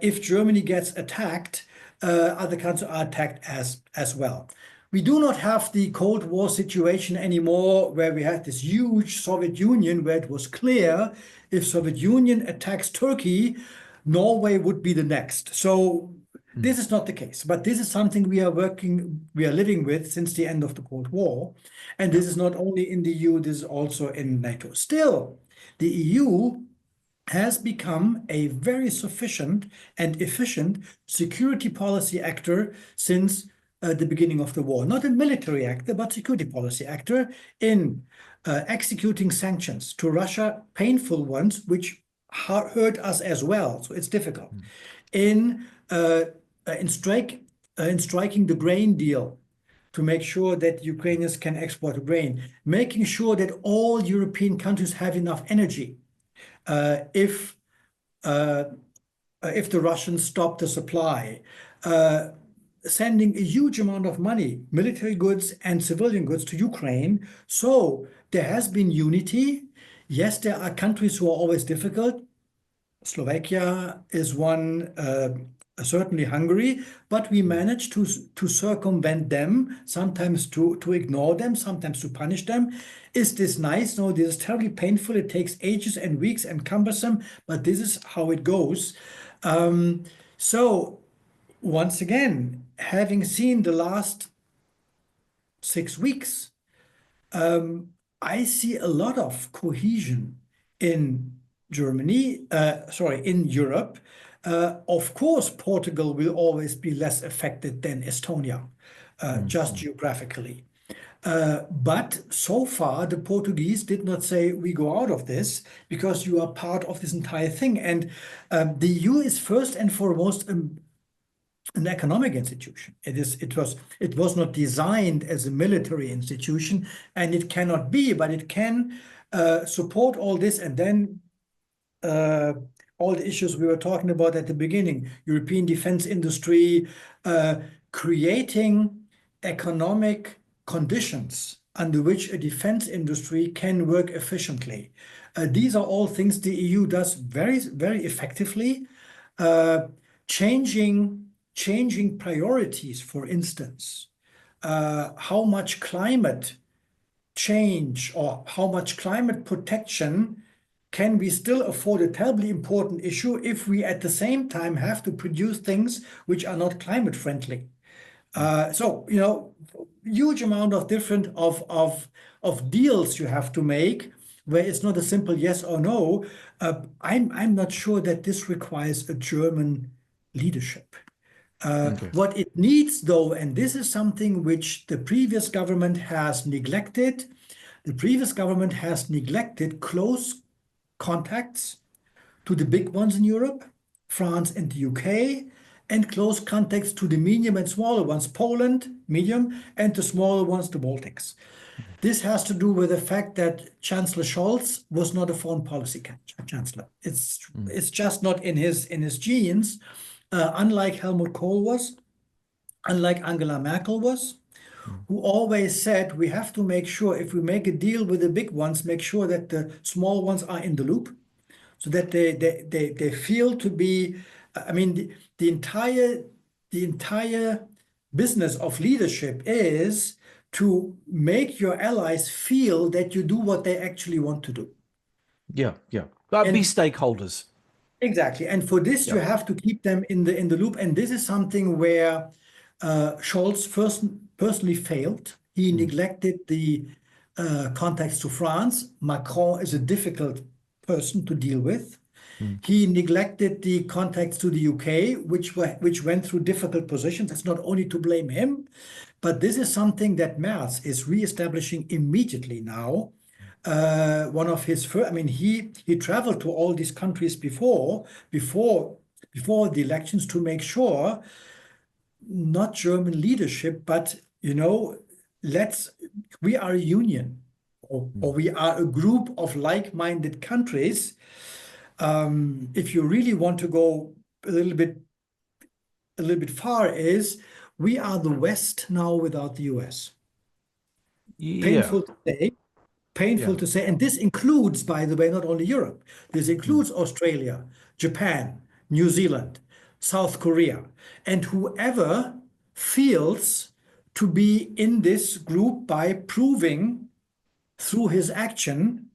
[SPEAKER 1] if Germany gets attacked, other countries are attacked as well. We do not have the Cold War situation anymore, where we had this huge Soviet Union, where it was clear if Soviet Union attacks Turkey, Norway would be the next. So this is not the case, but this is something we are living with since the end of the Cold War. And this is not only in the EU, this is also in NATO. Still, the EU has become a very sufficient and efficient security policy actor since the beginning of the war. Not a military actor, but security policy actor in executing sanctions to Russia, painful ones, which hurt us as well. So it's difficult. In striking the grain deal to make sure that Ukrainians can export grain, making sure that all European countries have enough energy. If the Russians stop the supply, sending a huge amount of money, military goods and civilian goods, to Ukraine. So there has been unity. Yes, there are countries who are always difficult. Slovakia is one, certainly Hungary, but we managed to circumvent them, sometimes to ignore them, sometimes to punish them. Is this nice? No, this is terribly painful. It takes ages and weeks and cumbersome, but this is how it goes. So once again, having seen the last 6 weeks, I see a lot of cohesion in in Europe. Of course, Portugal will always be less affected than Estonia, just geographically. But so far, the Portuguese did not say, we go out of this, because you are part of this entire thing. And the EU is first and foremost an economic institution. It was not designed as a military institution, and it cannot be, but it can support all this, and then all the issues we were talking about at the beginning, European defense industry, creating economic conditions under which a defense industry can work efficiently. These are all things the EU does very, very effectively. Changing priorities, for instance, how much climate change or how much climate protection can we still afford, a terribly important issue, if we at the same time have to produce things which are not climate friendly. So, huge amount of different of deals you have to make, where it's not a simple yes or no. I'm not sure that this requires a German leadership. What it needs, though, and this is something which the previous government has neglected, close contacts to the big ones in Europe, France and the UK, and close contacts to the medium and smaller ones, Poland, medium, and the smaller ones, the Baltics. This has to do with the fact that Chancellor Scholz was not a foreign policy chancellor. It's just not in his genes. Unlike Helmut Kohl was, unlike Angela Merkel was, who always said we have to make sure, if we make a deal with the big ones, make sure that the small ones are in the loop, so that they feel to be. I mean, the entire business of leadership is to make your allies feel that you do what they actually want to do.
[SPEAKER 2] Yeah. Be stakeholders.
[SPEAKER 1] Exactly. And for this, you have to keep them in the loop. And this is something where Scholz personally failed. He neglected the contacts to France. Macron is a difficult person to deal with. He neglected the contacts to the UK, which went through difficult positions. It's not only to blame him, but this is something that Merz is reestablishing immediately now. One of his first, I mean, he traveled to all these countries before the elections to make sure not German leadership, but we are a union, or we are a group of like-minded countries. If you really want to go a little bit far, is we are the West now without the US. Painful to say. Painful to say. And this includes, by the way, not only Europe. This includes Australia, Japan, New Zealand, South Korea, and whoever feels to be in this group by proving through his action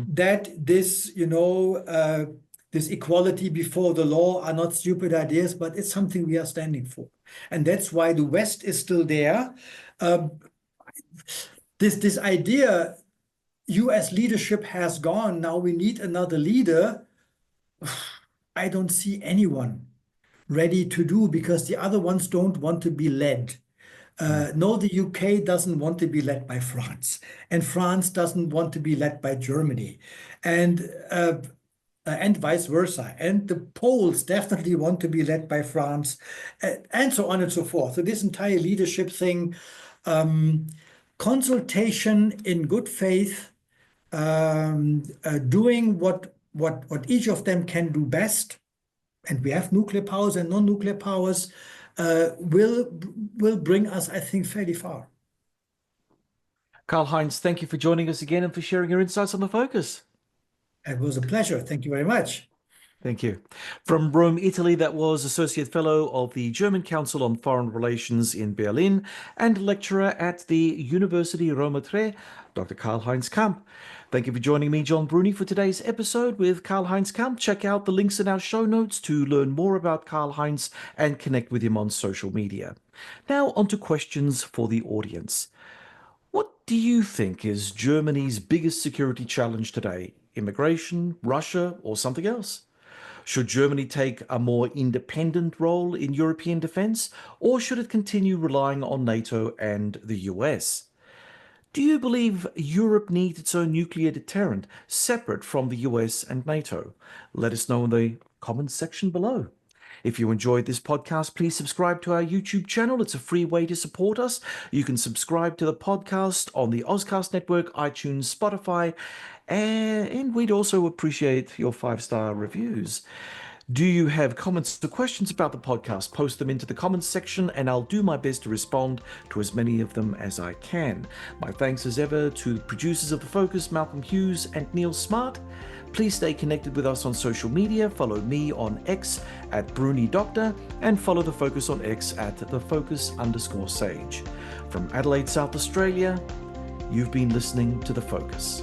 [SPEAKER 1] that this, this equality before the law are not stupid ideas, but it's something we are standing for. And that's why the West is still there. This idea, US leadership has gone, now we need another leader. I don't see anyone ready to do, because the other ones don't want to be led. No, the UK doesn't want to be led by France, and France doesn't want to be led by Germany, and vice versa. And the Poles definitely want to be led by France, and so on and so forth. So this entire leadership thing, consultation in good faith, doing what each of them can do best, and we have nuclear powers and non-nuclear powers, will bring us, I think, fairly far.
[SPEAKER 2] Karl-Heinz, thank you for joining us again and for sharing your insights on The Focus.
[SPEAKER 1] It was a pleasure. Thank you very much.
[SPEAKER 2] Thank you. From Rome, Italy, that was Associate Fellow of the German Council on Foreign Relations in Berlin and lecturer at the University Roma Tre, Dr. Karl-Heinz Kamp. Thank you for joining me, John Bruni, for today's episode with Karl-Heinz Kamp. Check out the links in our show notes to learn more about Karl-Heinz and connect with him on social media. Now on to questions for the audience. What do you think is Germany's biggest security challenge today? Immigration, Russia, or something else? Should Germany take a more independent role in European defense, or should it continue relying on NATO and the US? Do you believe Europe needs its own nuclear deterrent separate from the US and NATO? Let us know in the comments section below. If you enjoyed this podcast, please subscribe to our YouTube channel. It's a free way to support us. You can subscribe to the podcast on the Auscast Network, iTunes, Spotify, and we'd also appreciate your 5-star reviews. Do you have comments or questions about the podcast? Post them into the comments section and I'll do my best to respond to as many of them as I can. My thanks as ever to the producers of The Focus, Malcolm Hughes and Neil Smart. Please stay connected with us on social media. Follow me on X at BruniDoctor and follow The Focus on X at TheFocus_Sage. From Adelaide, South Australia, you've been listening to The Focus.